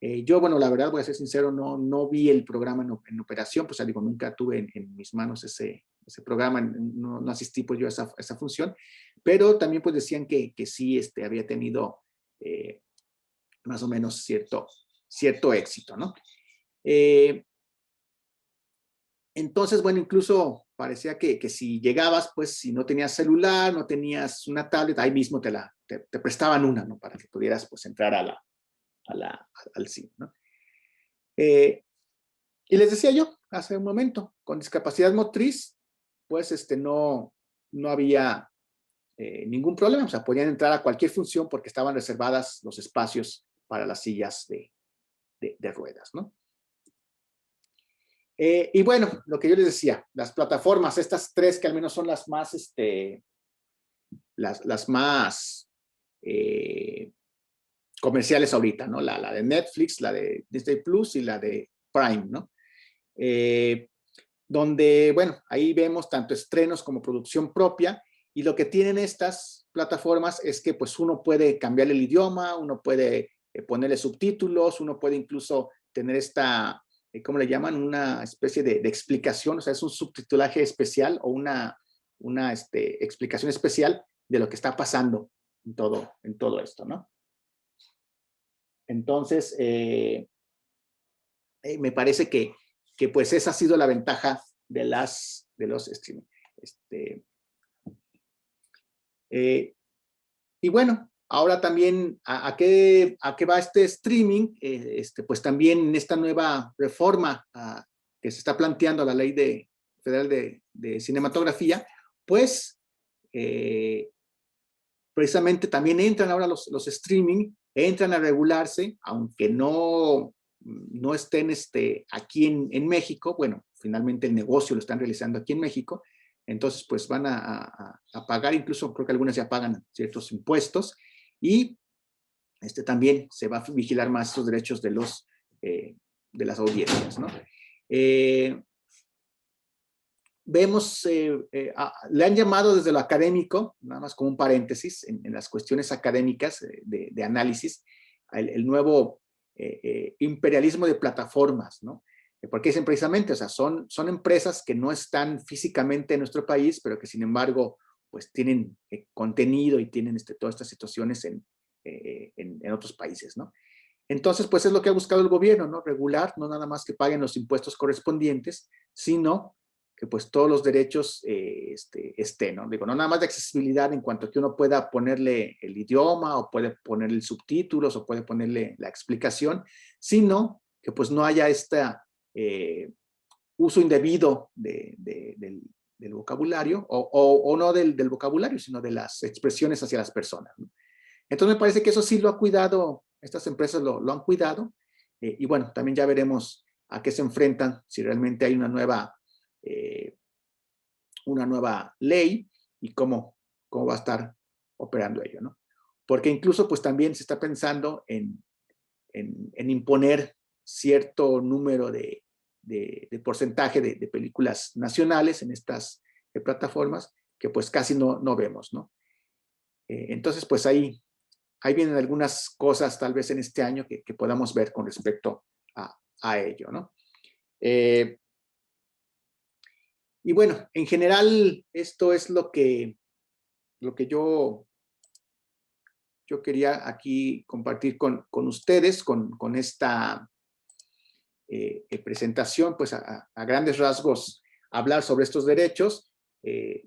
Speaker 1: Yo, bueno, la verdad, voy a ser sincero, no vi el programa en operación, pues digo, nunca tuve en mis manos ese programa, no asistí pues yo a esa función, pero también pues decían que sí había tenido más o menos cierto éxito, ¿no? Entonces, bueno, incluso parecía que si llegabas, pues si no tenías celular, no tenías una tablet, ahí mismo te prestaban una, ¿no? Para que pudieras pues entrar al cine, ¿no? Y les decía yo hace un momento, con discapacidad motriz, pues no había ningún problema, o sea, podían entrar a cualquier función porque estaban reservadas los espacios para las sillas de ruedas, ¿no? Y bueno, lo que yo les decía, las plataformas, estas tres que al menos son las más, las más comerciales ahorita, ¿no? La de Netflix, la de Disney Plus y la de Prime, ¿no? Donde, bueno, ahí vemos tanto estrenos como producción propia, y lo que tienen estas plataformas es que pues uno puede cambiar el idioma, uno puede ponerle subtítulos, uno puede incluso tener esta, ¿cómo le llaman? Una especie de explicación, o sea, es un subtitulaje especial o una explicación especial de lo que está pasando en todo esto, ¿no? Entonces, me parece que pues esa ha sido la ventaja de los streaming. Y bueno, ahora también, ¿a qué va este streaming? Pues también en esta nueva reforma que se está planteando a la Ley Federal de Cinematografía, pues precisamente también entran ahora los streaming, entran a regularse, aunque no estén aquí en México. Bueno, finalmente el negocio lo están realizando aquí en México, entonces pues van a pagar, incluso creo que algunas ya pagan ciertos impuestos, y también se va a vigilar más los derechos de las audiencias, ¿no? Vemos, le han llamado desde lo académico, nada más como un paréntesis, en las cuestiones académicas de análisis, el nuevo imperialismo de plataformas, ¿no? Porque dicen precisamente, o sea, son empresas que no están físicamente en nuestro país, pero que sin embargo, pues tienen contenido y tienen todas estas situaciones en otros países, ¿no? Entonces, pues es lo que ha buscado el gobierno, ¿no? Regular, no nada más que paguen los impuestos correspondientes, sino que pues todos los derechos estén, ¿no? Digo, no nada más de accesibilidad en cuanto a que uno pueda ponerle el idioma o puede ponerle subtítulos o puede ponerle la explicación, sino que pues no haya uso indebido del vocabulario o no del vocabulario, sino de las expresiones hacia las personas, ¿no? Entonces me parece que eso sí lo ha cuidado, estas empresas lo han cuidado, y bueno, también ya veremos a qué se enfrentan, si realmente hay una nueva ley y cómo va a estar operando ello, ¿no? Porque incluso pues también se está pensando en imponer cierto número de porcentaje de películas nacionales en estas plataformas que pues casi no vemos, ¿no? Entonces pues ahí vienen algunas cosas tal vez en este año que podamos ver con respecto a ello, ¿no? Y bueno, en general esto es lo que yo quería aquí compartir con ustedes, con esta presentación, pues a grandes rasgos hablar sobre estos derechos,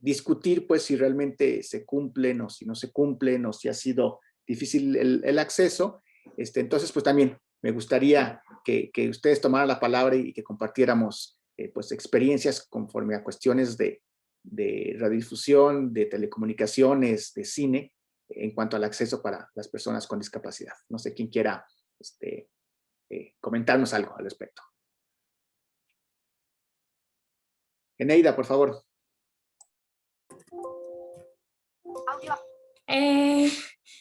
Speaker 1: discutir pues si realmente se cumplen o si no se cumplen o si ha sido difícil el acceso. Entonces pues también me gustaría que ustedes tomaran la palabra y que compartiéramos pues experiencias conforme a cuestiones de radiodifusión, de telecomunicaciones, de cine, en cuanto al acceso para las personas con discapacidad. No sé quién quiera comentarnos algo al respecto. Eneida, por favor.
Speaker 2: Audio.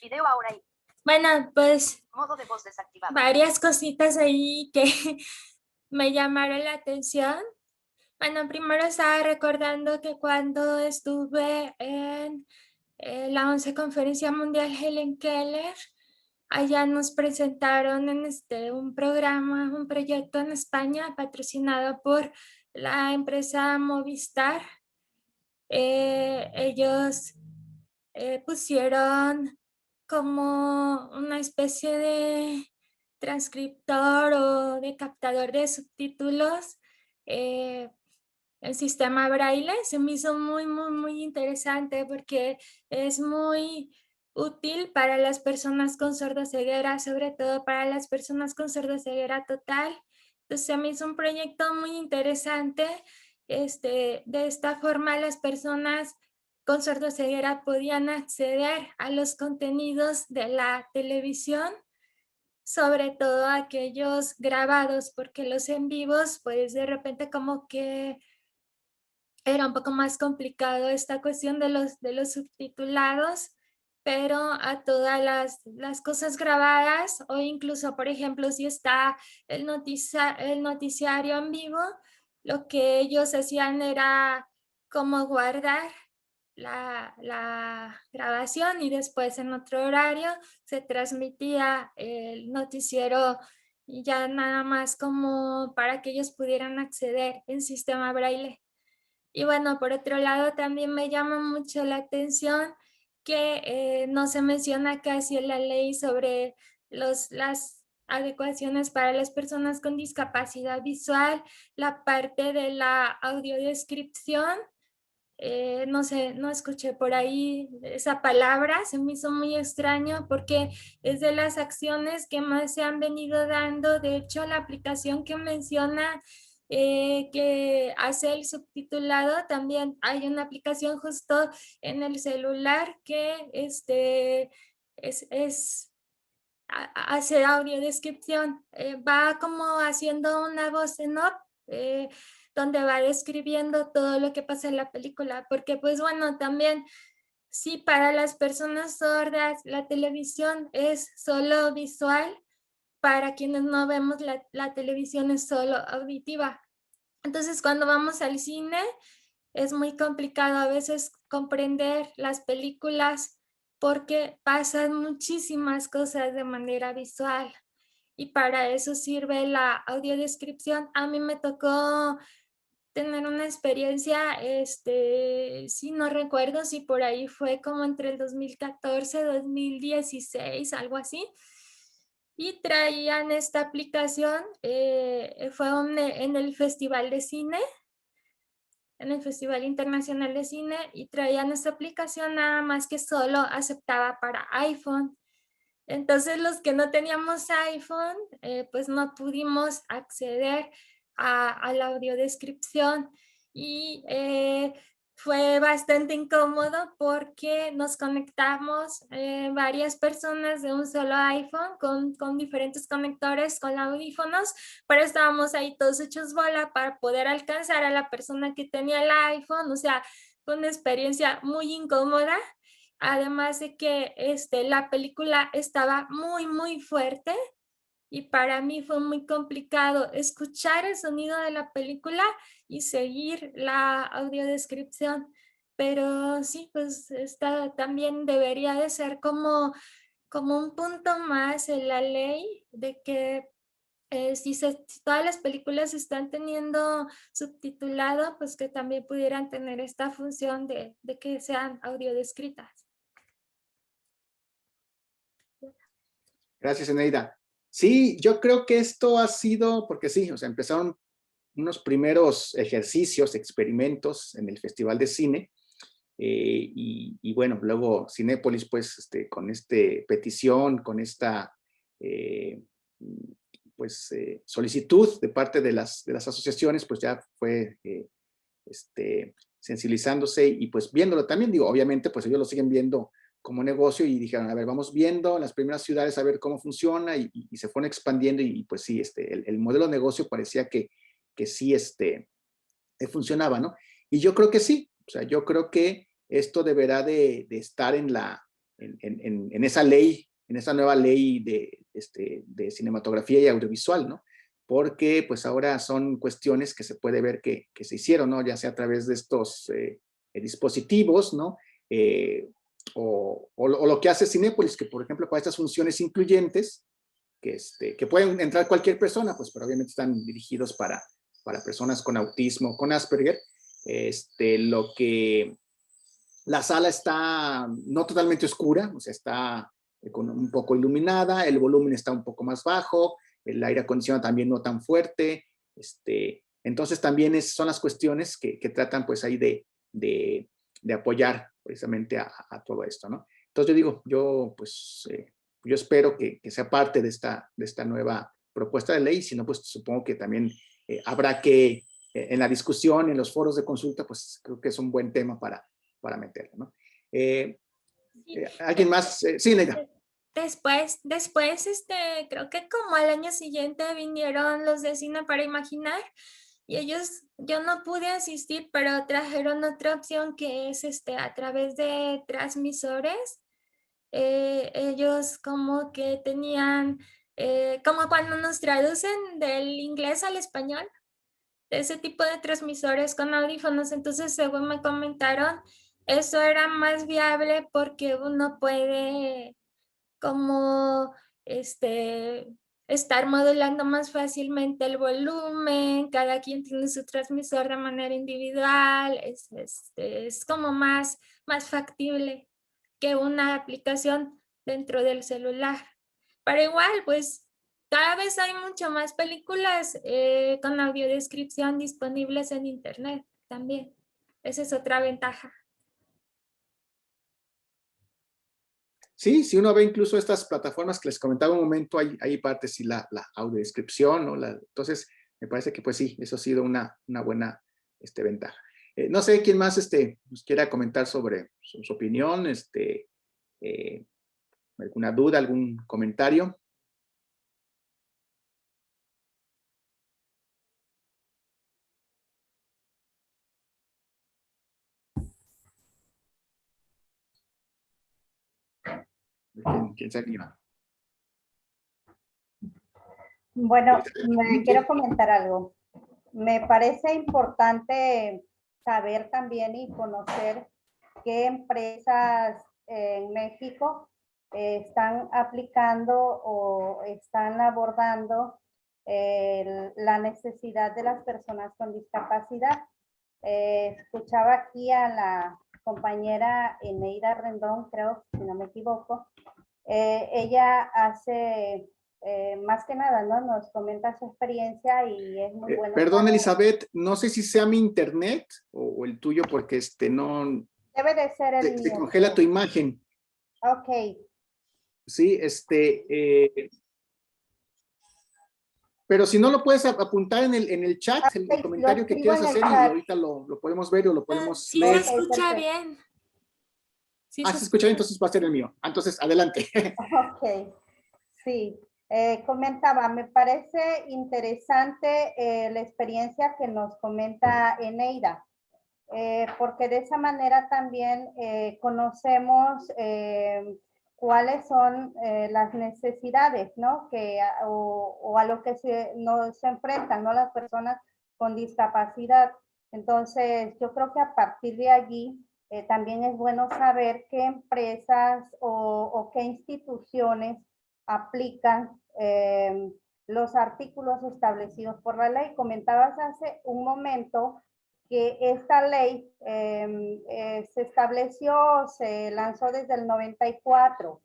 Speaker 2: Video ahora ahí. Bueno, pues modo de voz desactivado. Varias cositas ahí que me llamaron la atención. Bueno, primero estaba recordando que cuando estuve en la 11 Conferencia Mundial Helen Keller, allá nos presentaron en un programa, un proyecto en España patrocinado por la empresa Movistar. Ellos pusieron como una especie de transcriptor o de captador de subtítulos. El sistema Braille se me hizo muy interesante porque es muy útil para las personas con sordoceguera, sobre todo para las personas con sordoceguera total. Entonces se me hizo un proyecto muy interesante. De esta forma las personas con sordoceguera podían acceder a los contenidos de la televisión, sobre todo aquellos grabados, porque los en vivos, pues de repente como que era un poco más complicado esta cuestión de los subtitulados, pero a todas las cosas grabadas, o incluso, por ejemplo, si está el noticiario en vivo, lo que ellos hacían era como guardar la grabación y después en otro horario se transmitía el noticiero y ya nada más como para que ellos pudieran acceder en sistema Braille. Y bueno, por otro lado también me llama mucho la atención que no se menciona casi en la ley sobre las adecuaciones para las personas con discapacidad visual, la parte de la audiodescripción. No sé, no escuché por ahí esa palabra, se me hizo muy extraño porque es de las acciones que más se han venido dando. De hecho, la aplicación que menciona que hace el subtitulado, también hay una aplicación justo en el celular que hace audiodescripción. Va como haciendo una voz en off, donde va describiendo todo lo que pasa en la película, porque pues bueno, también sí, para las personas sordas la televisión es solo visual, para quienes no vemos la televisión es solo auditiva. Entonces cuando vamos al cine es muy complicado a veces comprender las películas porque pasan muchísimas cosas de manera visual y para eso sirve la audiodescripción. A mí me tocó tener una experiencia, sí, no recuerdo si por ahí fue como entre el 2014, 2016, algo así. Y traían esta aplicación, fue en el Festival de Cine, en el Festival Internacional de Cine, y traían esta aplicación nada más que solo aceptaba para iPhone. Entonces los que no teníamos iPhone, pues no pudimos acceder a la audiodescripción y fue bastante incómodo porque nos conectamos varias personas de un solo iPhone con diferentes conectores, con audífonos, pero estábamos ahí todos hechos bola para poder alcanzar a la persona que tenía el iPhone. O sea, fue una experiencia muy incómoda. Además de que la película estaba muy fuerte y para mí fue muy complicado escuchar el sonido de la película y seguir la audiodescripción. Pero sí, pues esta también debería de ser como un punto más en la ley de que si todas las películas están teniendo subtitulado, pues que también pudieran tener esta función de que sean audiodescritas.
Speaker 1: Gracias, Eneida. Sí, yo creo que esto ha sido, porque sí, o sea, empezaron unos primeros ejercicios, experimentos en el Festival de Cine, y bueno, luego Cinépolis, pues, con petición, con esta, pues, solicitud de parte de las asociaciones, pues ya fue, sensibilizándose y pues viéndolo también, digo, obviamente, pues ellos lo siguen viendo como negocio y dijeron, a ver, vamos viendo en las primeras ciudades a ver cómo funciona y se fueron expandiendo y pues sí, el modelo de negocio parecía que sí funcionaba, ¿no? Y yo creo que sí, o sea, yo creo que esto deberá de estar en esa ley, en esa nueva ley de cinematografía y audiovisual, ¿no? Porque pues ahora son cuestiones que se puede ver que se hicieron, ¿no? Ya sea a través de estos dispositivos, ¿no? O lo que hace Cinépolis, que por ejemplo para estas funciones incluyentes, que pueden entrar cualquier persona, pues pero obviamente están dirigidos para personas con autismo, con Asperger, lo que la sala está no totalmente oscura, o sea, está con un poco iluminada, el volumen está un poco más bajo, el aire acondicionado también no tan fuerte. Entonces también son las cuestiones que tratan pues ahí de apoyar precisamente a todo esto, ¿no? Entonces yo digo, yo espero que sea parte de esta nueva propuesta de ley, si no, pues supongo que también habrá que, en la discusión, en los foros de consulta, pues creo que es un buen tema para meterlo, ¿no? ¿Alguien más? Sí, Negra.
Speaker 2: Después, creo que como al año siguiente vinieron los de Cine para Imaginar y ellos, yo no pude asistir, pero trajeron otra opción que es a través de transmisores. Ellos como que tenían, como cuando nos traducen del inglés al español, ese tipo de transmisores con audífonos. Entonces, según me comentaron, eso era más viable porque uno puede como estar modulando más fácilmente el volumen, cada quien tiene su transmisor de manera individual, es como más factible que una aplicación dentro del celular. Pero igual, pues cada vez hay mucho más películas con audiodescripción disponibles en internet también. Esa es otra ventaja.
Speaker 1: Sí, si uno ve incluso estas plataformas que les comentaba un momento, hay partes y la audiodescripción, ¿no? Entonces, me parece que pues sí, eso ha sido una buena ventaja. No sé quién más nos quiera comentar sobre su opinión, alguna duda, algún comentario. ¿Quién se anima?
Speaker 3: Bueno, quiero comentar algo. Me parece importante saber también y conocer qué empresas en México están aplicando o están abordando la necesidad de las personas con discapacidad. Escuchaba aquí a la compañera Eneida Rendón, creo, si no me equivoco. Ella hace más que nada, ¿no? Nos comenta su experiencia y es muy bueno.
Speaker 1: Perdón, Elizabeth, no sé si sea mi internet o el tuyo, porque no...
Speaker 3: Debe de ser el mío.
Speaker 1: Se congela tu imagen.
Speaker 3: Ok.
Speaker 1: Sí, pero si no lo puedes apuntar en el chat, el comentario que quieras hacer, y ahorita lo podemos ver o lo podemos leer.
Speaker 2: Sí, se escucha bien.
Speaker 1: Sí, se escucha bien, entonces va a ser el mío. Entonces, adelante.
Speaker 3: Ok, sí. Comentaba, me parece interesante la experiencia que nos comenta Eneida, porque de esa manera también conocemos cuáles son las necesidades, ¿no? O a lo que nos enfrentan, ¿no? Las personas con discapacidad. Entonces, yo creo que a partir de allí también es bueno saber qué empresas o qué instituciones aplican los artículos establecidos por la ley. Comentabas hace un momento que esta ley se estableció, se lanzó desde el 94,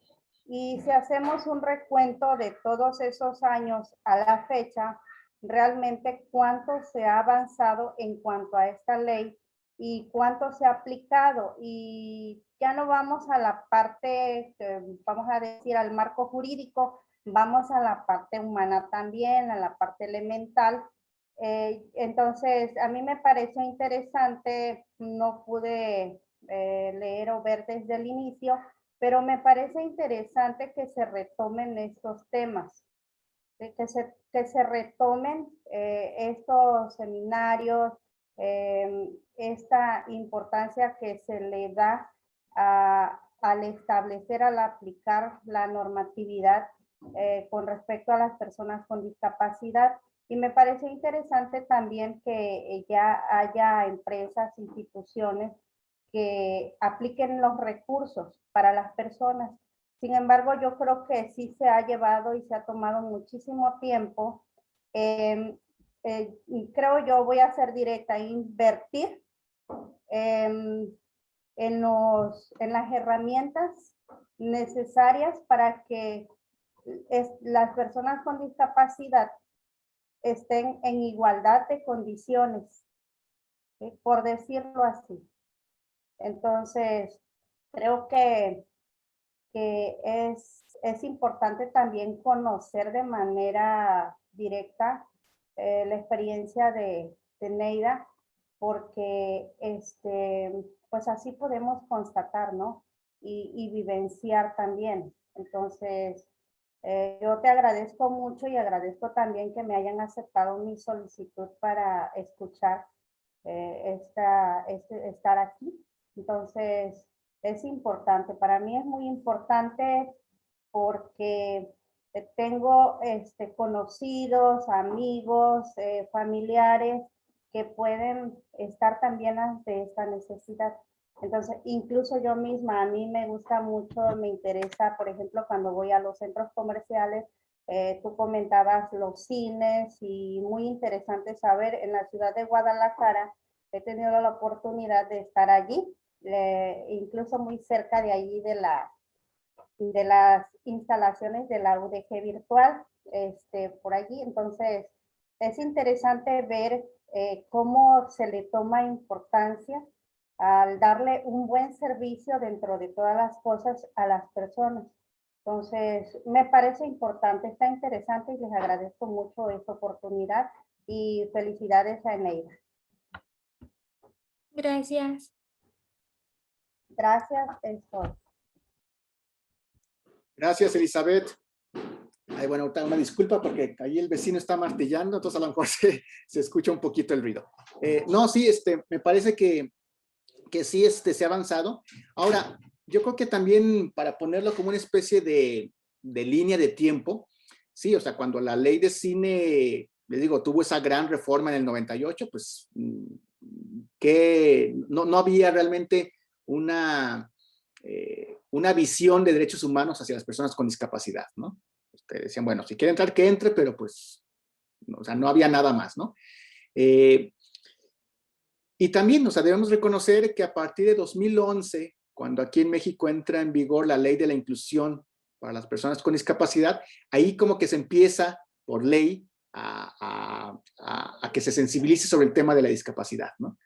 Speaker 3: y si hacemos un recuento de todos esos años a la fecha, realmente cuánto se ha avanzado en cuanto a esta ley y cuánto se ha aplicado. Y ya no vamos a la parte, vamos a decir, al marco jurídico, vamos a la parte humana también, a la parte elemental. Entonces, a mí me pareció interesante, no pude leer o ver desde el inicio, pero me parece interesante que se retomen estos temas, que se retomen estos seminarios, esta importancia que se le da al establecer, al aplicar la normatividad con respecto a las personas con discapacidad. Y me parece interesante también que ya haya empresas, instituciones que apliquen los recursos para las personas. Sin embargo, yo creo que sí se ha llevado y se ha tomado muchísimo tiempo. Creo yo, voy a ser directa, invertir en las herramientas necesarias para que las personas con discapacidad estén en igualdad de condiciones, por decirlo así. Entonces, creo que es importante también conocer de manera directa la experiencia de Neida, porque pues así podemos constatar, ¿no? Y vivenciar también. Entonces, yo te agradezco mucho y agradezco también que me hayan aceptado mi solicitud para escuchar estar aquí. Entonces, es importante. Para mí es muy importante porque tengo conocidos, amigos, familiares que pueden estar también ante esta necesidad. Entonces, incluso yo misma, a mí me gusta mucho, me interesa, por ejemplo, cuando voy a los centros comerciales, tú comentabas los cines y muy interesante saber, en la ciudad de Guadalajara he tenido la oportunidad de estar allí, incluso muy cerca de allí de las instalaciones de la UDG virtual, por allí. Entonces, es interesante ver cómo se le toma importancia al darle un buen servicio dentro de todas las cosas a las personas. Entonces, me parece importante, está interesante y les agradezco mucho esta oportunidad y felicidades a Eneida.
Speaker 2: Gracias.
Speaker 3: Gracias, Héctor.
Speaker 1: Gracias, Elizabeth. Ay, bueno, una disculpa porque ahí el vecino está martillando, entonces a lo mejor se escucha un poquito el ruido. No, sí, me parece que sí se ha avanzado. Ahora, yo creo que también para ponerlo como una especie de línea de tiempo, sí, o sea, cuando la ley de cine, les digo, tuvo esa gran reforma en el 98, pues que no había realmente una visión de derechos humanos hacia las personas con discapacidad, ¿no? Ustedes decían, bueno, si quiere entrar, que entre, pero pues, no, o sea, no había nada más, ¿no? Y también, o sea, debemos reconocer que a partir de 2011, cuando aquí en México entra en vigor la ley de la inclusión para las personas con discapacidad, ahí como que se empieza por ley a que se sensibilice sobre el tema de la discapacidad, ¿no?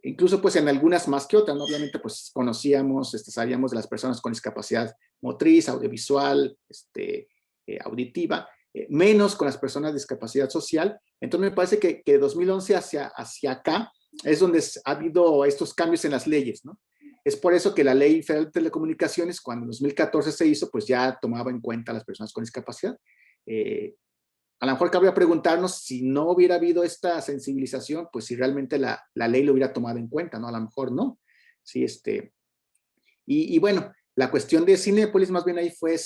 Speaker 1: Incluso pues en algunas más que otras, ¿no? Obviamente pues conocíamos, sabíamos de las personas con discapacidad motriz, audiovisual, auditiva, menos con las personas de discapacidad social. Entonces me parece que de 2011 hacia acá es donde ha habido estos cambios en las leyes, ¿no? Es por eso que la Ley Federal de Telecomunicaciones, cuando en 2014 se hizo, pues ya tomaba en cuenta a las personas con discapacidad. A lo mejor cabría preguntarnos si no hubiera habido esta sensibilización, pues si realmente la ley lo hubiera tomado en cuenta, ¿no? A lo mejor no. Sí, y bueno, la cuestión de Cinépolis más bien ahí fue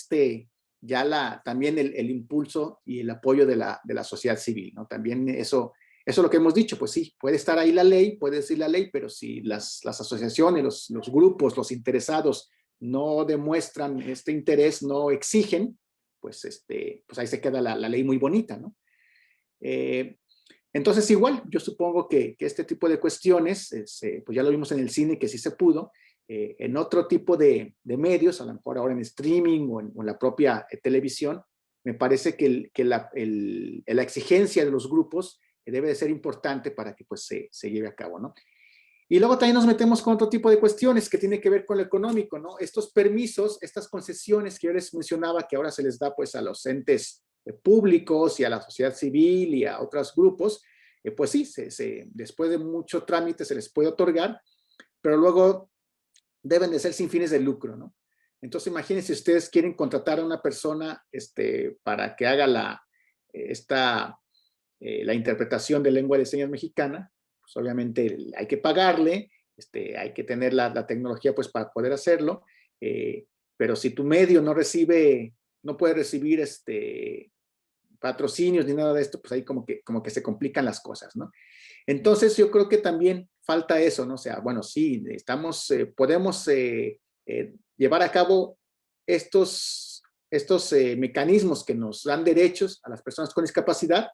Speaker 1: ya también el impulso y el apoyo de la sociedad civil, ¿no? También eso es lo que hemos dicho, pues sí, puede estar ahí la ley, puede decir la ley, pero si las asociaciones, los grupos, los interesados no demuestran este interés, no exigen, pues, pues ahí se queda la ley muy bonita, ¿no? Entonces igual, yo supongo que este tipo de cuestiones, pues ya lo vimos en el cine que sí se pudo, en otro tipo de medios, a lo mejor ahora en streaming o en la propia televisión, me parece que la exigencia de los grupos debe de ser importante para que pues se lleve a cabo, ¿no? Y luego también nos metemos con otro tipo de cuestiones que tiene que ver con lo económico, ¿no? Estos permisos, estas concesiones que yo les mencionaba que ahora se les da pues a los entes públicos y a la sociedad civil y a otros grupos, pues sí, después de mucho trámite se les puede otorgar, pero luego deben de ser sin fines de lucro, ¿no? Entonces imagínense si ustedes quieren contratar a una persona para que haga la interpretación de lengua de señas mexicana, pues obviamente hay que pagarle, hay que tener la tecnología pues para poder hacerlo, pero si tu medio no puede recibir patrocinios ni nada de esto, pues ahí como que se complican las cosas, ¿no? Entonces yo creo que también falta eso, ¿no? O sea, bueno, sí, podemos llevar a cabo estos mecanismos que nos dan derechos a las personas con discapacidad.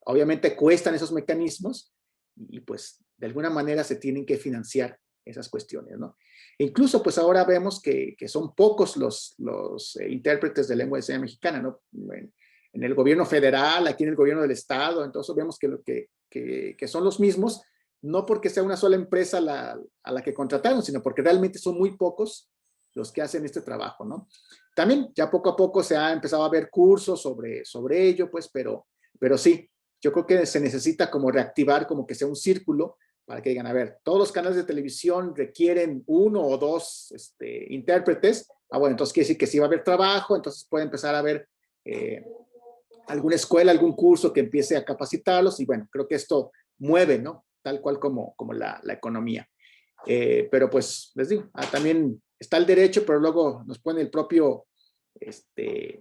Speaker 1: Obviamente cuestan esos mecanismos y pues de alguna manera se tienen que financiar esas cuestiones, ¿no? E incluso, pues ahora vemos que son pocos los intérpretes de lengua de señas mexicana, ¿no? En el gobierno federal, aquí en el gobierno del estado, entonces vemos que son los mismos, no porque sea una sola empresa a la que contrataron, sino porque realmente son muy pocos los que hacen este trabajo, ¿no? También ya poco a poco se ha empezado a ver cursos sobre ello, pues, pero sí, yo creo que se necesita como reactivar, como que sea un círculo para que digan, a ver, todos los canales de televisión requieren 1 o 2 intérpretes. Bueno, entonces quiere decir que sí va a haber trabajo, entonces puede empezar a haber alguna escuela, algún curso que empiece a capacitarlos, y bueno, creo que esto mueve, ¿no? Tal cual como la economía. Pero pues, les digo, también está el derecho, pero luego nos pone el propio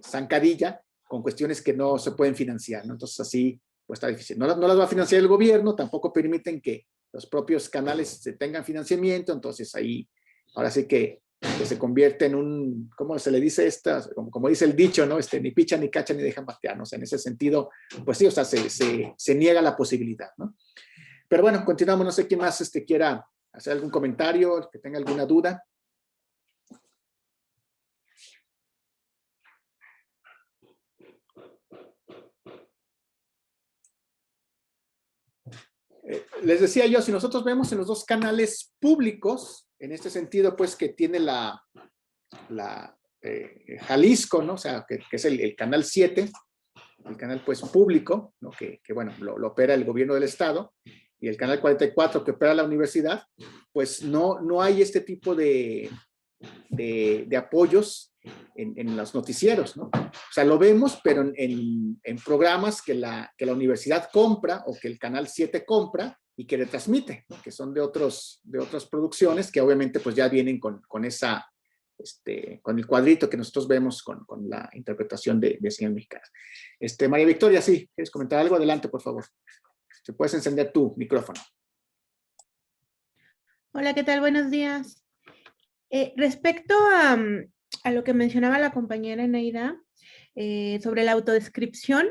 Speaker 1: zancadilla con cuestiones que no se pueden financiar, ¿no? Entonces así, pues está difícil. No las va a financiar el gobierno, tampoco permiten que los propios canales tengan financiamiento, entonces ahí, ahora sí que se convierte en un, ¿cómo se le dice esta? Como dice el dicho, ¿no? Ni picha, ni cacha, ni dejan batear, ¿no? O sea, en ese sentido, pues sí, o sea, se niega la posibilidad, ¿no? Pero bueno, continuamos, no sé quién más quiera hacer algún comentario, que tenga alguna duda. Les decía yo, si nosotros vemos en los dos canales públicos, en este sentido, pues que tiene Jalisco, ¿no? O sea, que es el canal 7, el canal pues público, ¿no? Que bueno, lo opera el gobierno del estado, y el canal 44 que opera la universidad, pues no hay este tipo de apoyos en los noticieros, ¿no? O sea, lo vemos, pero en programas que la universidad compra o que el canal 7 compra y que retransmite, ¿no? Que son de otras producciones que obviamente pues ya vienen con esa, con el cuadrito que nosotros vemos con la interpretación de señas mexicanas. María Victoria, sí, ¿quieres comentar algo? Adelante, por favor. Si puedes encender tu micrófono.
Speaker 4: Hola, ¿qué tal? Buenos días. Respecto a lo que mencionaba la compañera Eneida sobre la autodescripción,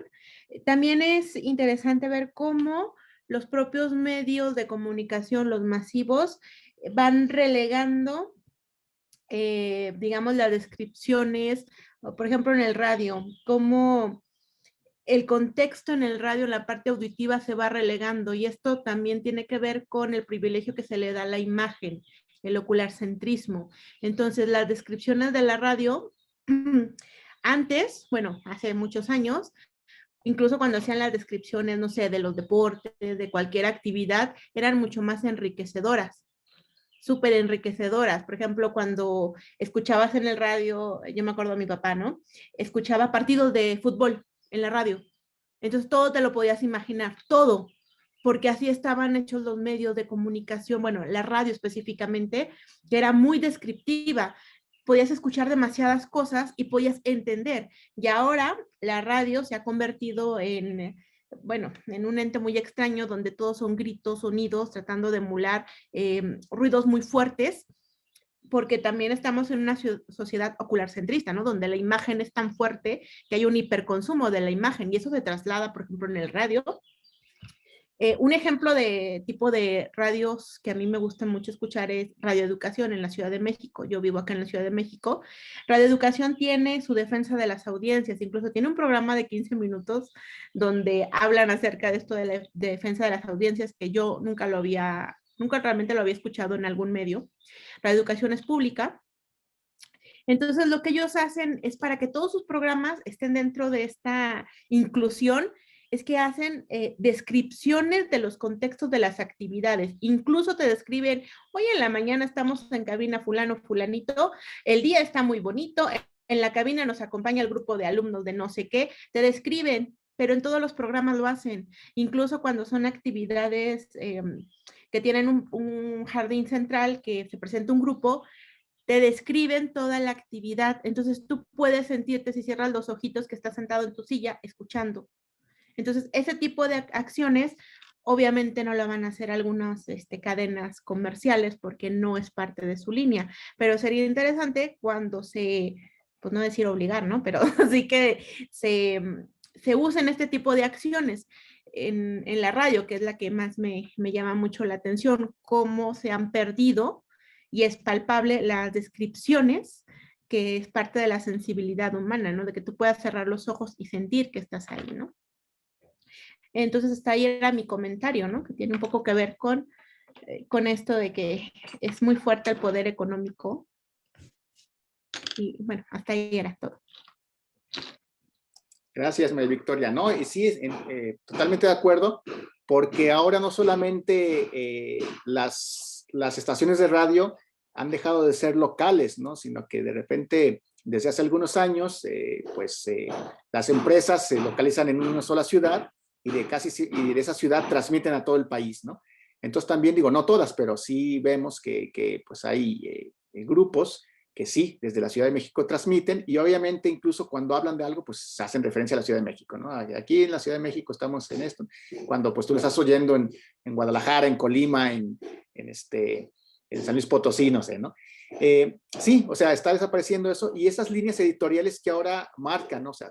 Speaker 4: también es interesante ver cómo los propios medios de comunicación, los masivos, van relegando, digamos, las descripciones, por ejemplo, en el radio, cómo el contexto en el radio, en la parte auditiva, se va relegando, y esto también tiene que ver con el privilegio que se le da a la imagen, el ocularcentrismo. Entonces, las descripciones de la radio, antes, bueno, hace muchos años, incluso cuando hacían las descripciones, no sé, de los deportes, de cualquier actividad, eran mucho más enriquecedoras, súper enriquecedoras. Por ejemplo, cuando escuchabas en el radio, yo me acuerdo de mi papá, ¿no? Escuchaba partidos de fútbol en la radio. Entonces todo te lo podías imaginar, todo, porque así estaban hechos los medios de comunicación, bueno, la radio específicamente, que era muy descriptiva. Podías escuchar demasiadas cosas y podías entender. Y ahora la radio se ha convertido en, bueno, en un ente muy extraño donde todos son gritos, sonidos, tratando de emular ruidos muy fuertes, porque también estamos en una sociedad ocularcentrista, ¿no? Donde la imagen es tan fuerte que hay un hiperconsumo de la imagen, y eso se traslada, por ejemplo, en el radio. Un ejemplo de tipo de radios que a mí me gusta mucho escuchar es Radio Educación en la Ciudad de México. Yo vivo acá en la Ciudad de México. Radio Educación tiene su defensa de las audiencias, incluso tiene un programa de 15 minutos donde hablan acerca de esto de la defensa de las audiencias, que yo nunca realmente lo había escuchado en algún medio. Radio Educación es pública. Entonces, lo que ellos hacen es, para que todos sus programas estén dentro de esta inclusión, es que hacen descripciones de los contextos de las actividades. Incluso te describen, hoy en la mañana estamos en cabina fulano, fulanito, el día está muy bonito, en la cabina nos acompaña el grupo de alumnos de no sé qué, te describen, pero en todos los programas lo hacen. Incluso cuando son actividades que tienen un jardín central, que se presenta un grupo, te describen toda la actividad. Entonces tú puedes sentirte, si cierras los ojitos, que estás sentado en tu silla escuchando. Entonces, ese tipo de acciones obviamente no lo van a hacer algunas cadenas comerciales porque no es parte de su línea, pero sería interesante cuando pues no decir obligar, ¿no? Pero sí que se usen este tipo de acciones en la radio, que es la que más me llama mucho la atención, cómo se han perdido y es palpable las descripciones, que es parte de la sensibilidad humana, ¿no? De que tú puedas cerrar los ojos y sentir que estás ahí, ¿no? Entonces, hasta ahí era mi comentario, ¿no? Que tiene un poco que ver con esto de que es muy fuerte el poder económico. Y bueno, hasta ahí era todo.
Speaker 1: Gracias, María Victoria. No, y sí, totalmente de acuerdo, porque ahora no solamente las estaciones de radio han dejado de ser locales, ¿no? Sino que de repente, desde hace algunos años, las empresas se localizan en una sola ciudad y de esa ciudad transmiten a todo el país, ¿no? Entonces también digo, no todas, pero sí vemos que pues hay grupos que sí, desde la Ciudad de México transmiten, y obviamente incluso cuando hablan de algo, pues hacen referencia a la Ciudad de México, ¿no? Aquí en la Ciudad de México estamos en esto, cuando pues tú lo estás oyendo en Guadalajara, en Colima, en San Luis Potosí, no sé, ¿no? Sí, o sea, está desapareciendo eso, y esas líneas editoriales que ahora marcan, ¿no? O sea,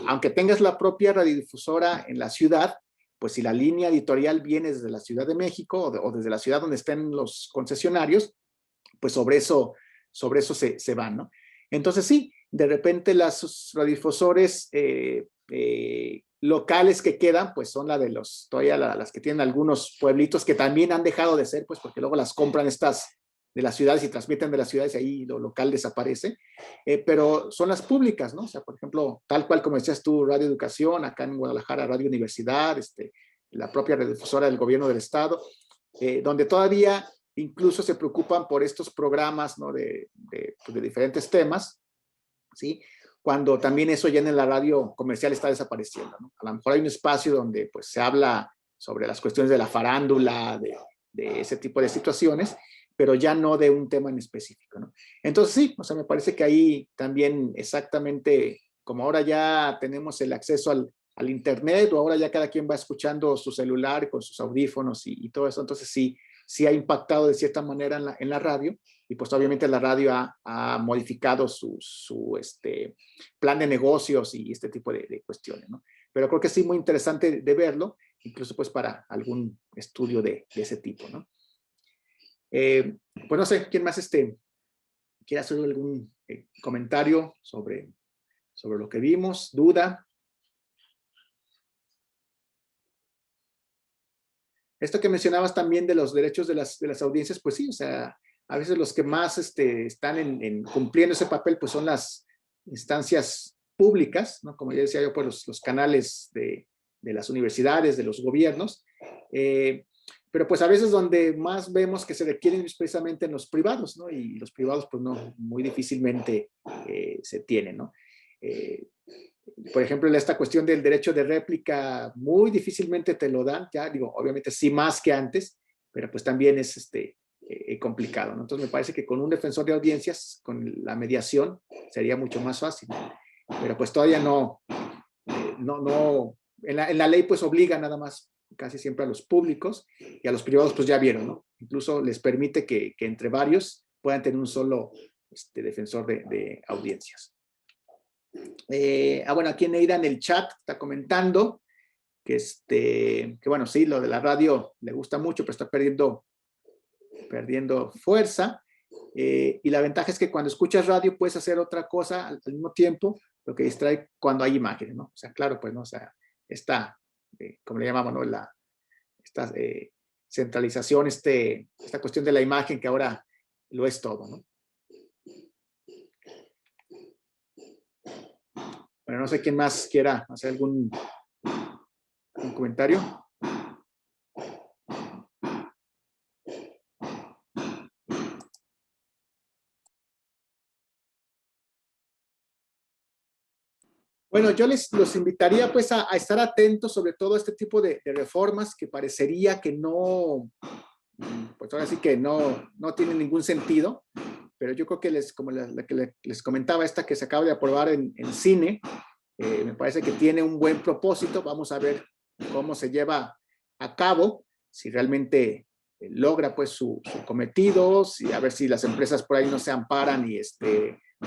Speaker 1: aunque tengas la propia radiodifusora en la ciudad, pues si la línea editorial viene desde la Ciudad de México o desde la ciudad donde estén los concesionarios, pues sobre eso se van, ¿no? Entonces sí, de repente las radiodifusores locales que quedan, pues son todavía las que tienen algunos pueblitos que también han dejado de ser, pues porque luego las compran estas de las ciudades y transmiten de las ciudades y ahí lo local desaparece, pero son las públicas, ¿no? O sea, por ejemplo, tal cual como decías tú, Radio Educación, acá en Guadalajara, Radio Universidad, la propia radiodifusora del gobierno del estado, donde todavía incluso se preocupan por estos programas, ¿no? de diferentes temas, ¿sí? Cuando también eso ya en la radio comercial está desapareciendo, ¿no? A lo mejor hay un espacio donde pues se habla sobre las cuestiones de la farándula, de ese tipo de situaciones, pero ya no de un tema en específico, ¿no? Entonces sí, o sea, me parece que ahí también exactamente, como ahora ya tenemos el acceso al internet, o ahora ya cada quien va escuchando su celular con sus audífonos y todo eso, entonces sí ha impactado de cierta manera en la radio, y pues obviamente la radio ha modificado su plan de negocios y este tipo de cuestiones, ¿no? Pero creo que sí muy interesante de verlo, incluso pues para algún estudio de ese tipo, ¿no? Pues no sé, ¿quién más quiere hacer algún comentario sobre lo que vimos? ¿Duda? Esto que mencionabas también de los derechos de las audiencias, pues sí, o sea, a veces los que más están cumpliendo ese papel, pues son las instancias públicas, ¿no? Como ya decía yo, pues los canales de las universidades, de los gobiernos, pero pues a veces donde más vemos que se requieren es precisamente en los privados, ¿no? Y los privados pues no, muy difícilmente se tienen, ¿no? Por ejemplo, esta cuestión del derecho de réplica, muy difícilmente te lo dan, ya digo, obviamente sí más que antes, pero pues también es complicado, ¿no? Entonces me parece que con un defensor de audiencias, con la mediación, sería mucho más fácil, ¿no? Pero pues todavía no, en la ley pues obliga nada más casi siempre a los públicos, y a los privados pues ya vieron, ¿no? Incluso les permite que entre varios puedan tener un solo defensor de audiencias. Bueno, aquí Neida en el chat está comentando que bueno, sí, lo de la radio le gusta mucho, pero está perdiendo fuerza, y la ventaja es que cuando escuchas radio puedes hacer otra cosa al mismo tiempo, lo que distrae cuando hay imágenes, ¿no? O sea, claro, pues, ¿no? O sea, esta, como le llamamos, ¿no? Esta centralización, esta cuestión de la imagen que ahora lo es todo, ¿no? Bueno, no sé quién más quiera hacer algún comentario. Bueno, yo los invitaría pues a estar atentos sobre todo a este tipo de reformas que parecería que no, pues ahora sí que no tienen ningún sentido, pero yo creo que como la que les comentaba, esta que se acaba de aprobar en cine, me parece que tiene un buen propósito. Vamos a ver cómo se lleva a cabo, si realmente logra pues su cometido, a ver si las empresas por ahí no se amparan y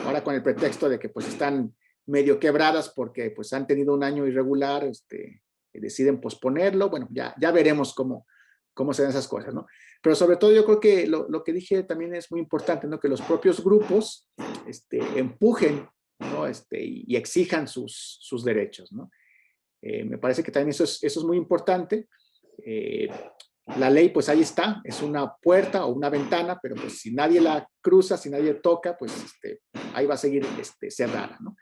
Speaker 1: ahora con el pretexto de que pues están medio quebradas porque pues han tenido un año irregular, deciden posponerlo. Bueno, ya veremos cómo cómo se dan esas cosas, ¿no? Pero sobre todo yo creo que lo que dije también es muy importante, ¿no? Que los propios grupos empujen, ¿no? Y exijan sus derechos, ¿no? Me parece que también eso es muy importante. La ley, pues ahí está, es una puerta o una ventana, pero pues si nadie la cruza, si nadie toca, pues ahí va a seguir cerrada, ¿no?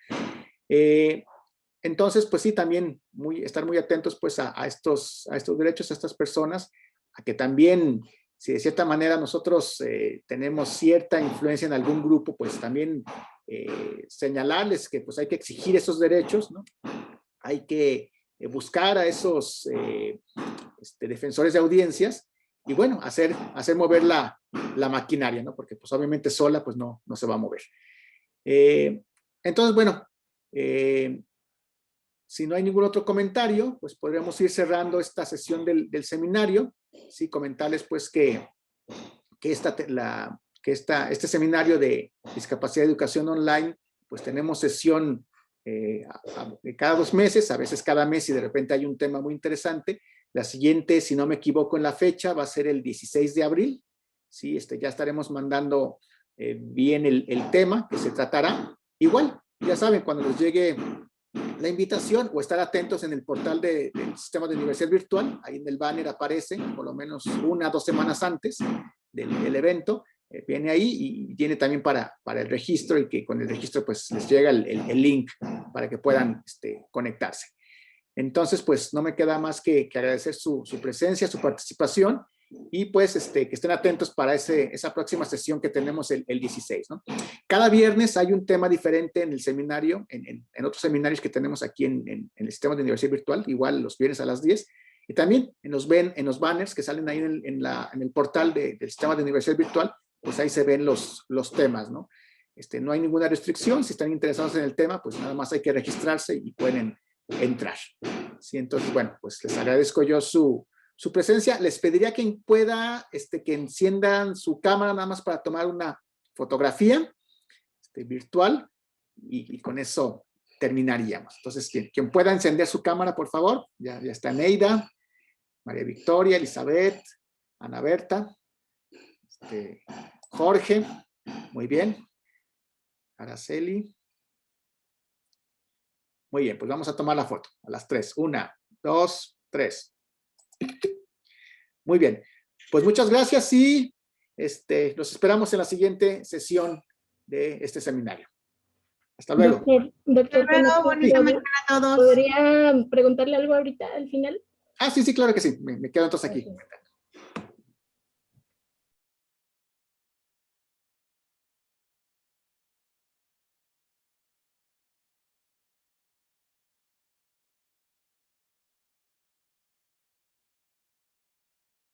Speaker 1: Entonces, pues sí, también estar muy atentos pues a estos derechos, a estas personas, a que también, si de cierta manera nosotros tenemos cierta influencia en algún grupo, pues también señalarles que pues hay que exigir esos derechos, ¿no? Hay que buscar a esos defensores de audiencias y bueno, hacer mover la maquinaria, ¿no? Porque pues obviamente sola pues no se va a mover. Entonces, bueno, si no hay ningún otro comentario, pues podríamos ir cerrando esta sesión del seminario. Sí, comentarles pues que este seminario de discapacidad de educación online, pues tenemos sesión cada 2 meses, a veces cada mes y de repente hay un tema muy interesante. La siguiente, si no me equivoco en la fecha, va a ser el 16 de abril. Sí, ya estaremos mandando bien el tema que se tratará. Igual, ya saben, cuando les llegue la invitación o estar atentos en el portal del Sistema de Universidad Virtual, ahí en el banner aparece por lo menos 1 o 2 semanas antes del evento, viene ahí y viene también para el registro y que con el registro pues les llega el link para que puedan conectarse. Entonces pues no me queda más que agradecer su presencia, su participación y pues que estén atentos para esa próxima sesión que tenemos el 16, ¿no? Cada viernes hay un tema diferente en el seminario, en otros seminarios que tenemos aquí en el Sistema de Universidad Virtual, igual los viernes a las 10, y también en los banners que salen ahí en el portal del Sistema de Universidad Virtual, pues ahí se ven los temas, ¿no? No hay ninguna restricción, si están interesados en el tema, pues nada más hay que registrarse y pueden entrar. ¿Sí? Entonces, bueno, pues les agradezco yo su presencia. Les pediría que pueda, que enciendan su cámara nada más para tomar una fotografía virtual y con eso terminaríamos. Entonces, quien pueda encender su cámara, por favor. Ya está Neida, María Victoria, Elizabeth, Ana Berta, Jorge, muy bien. Araceli. Muy bien, pues vamos a tomar la foto a las 3. 1, 2, 3. Muy bien, pues muchas gracias y los esperamos en la siguiente sesión de este seminario. Hasta luego.
Speaker 2: Doctor,
Speaker 4: bonita mañana a todos.
Speaker 2: ¿Podría preguntarle algo ahorita al final?
Speaker 1: Sí, claro que sí. Me quedo entonces aquí.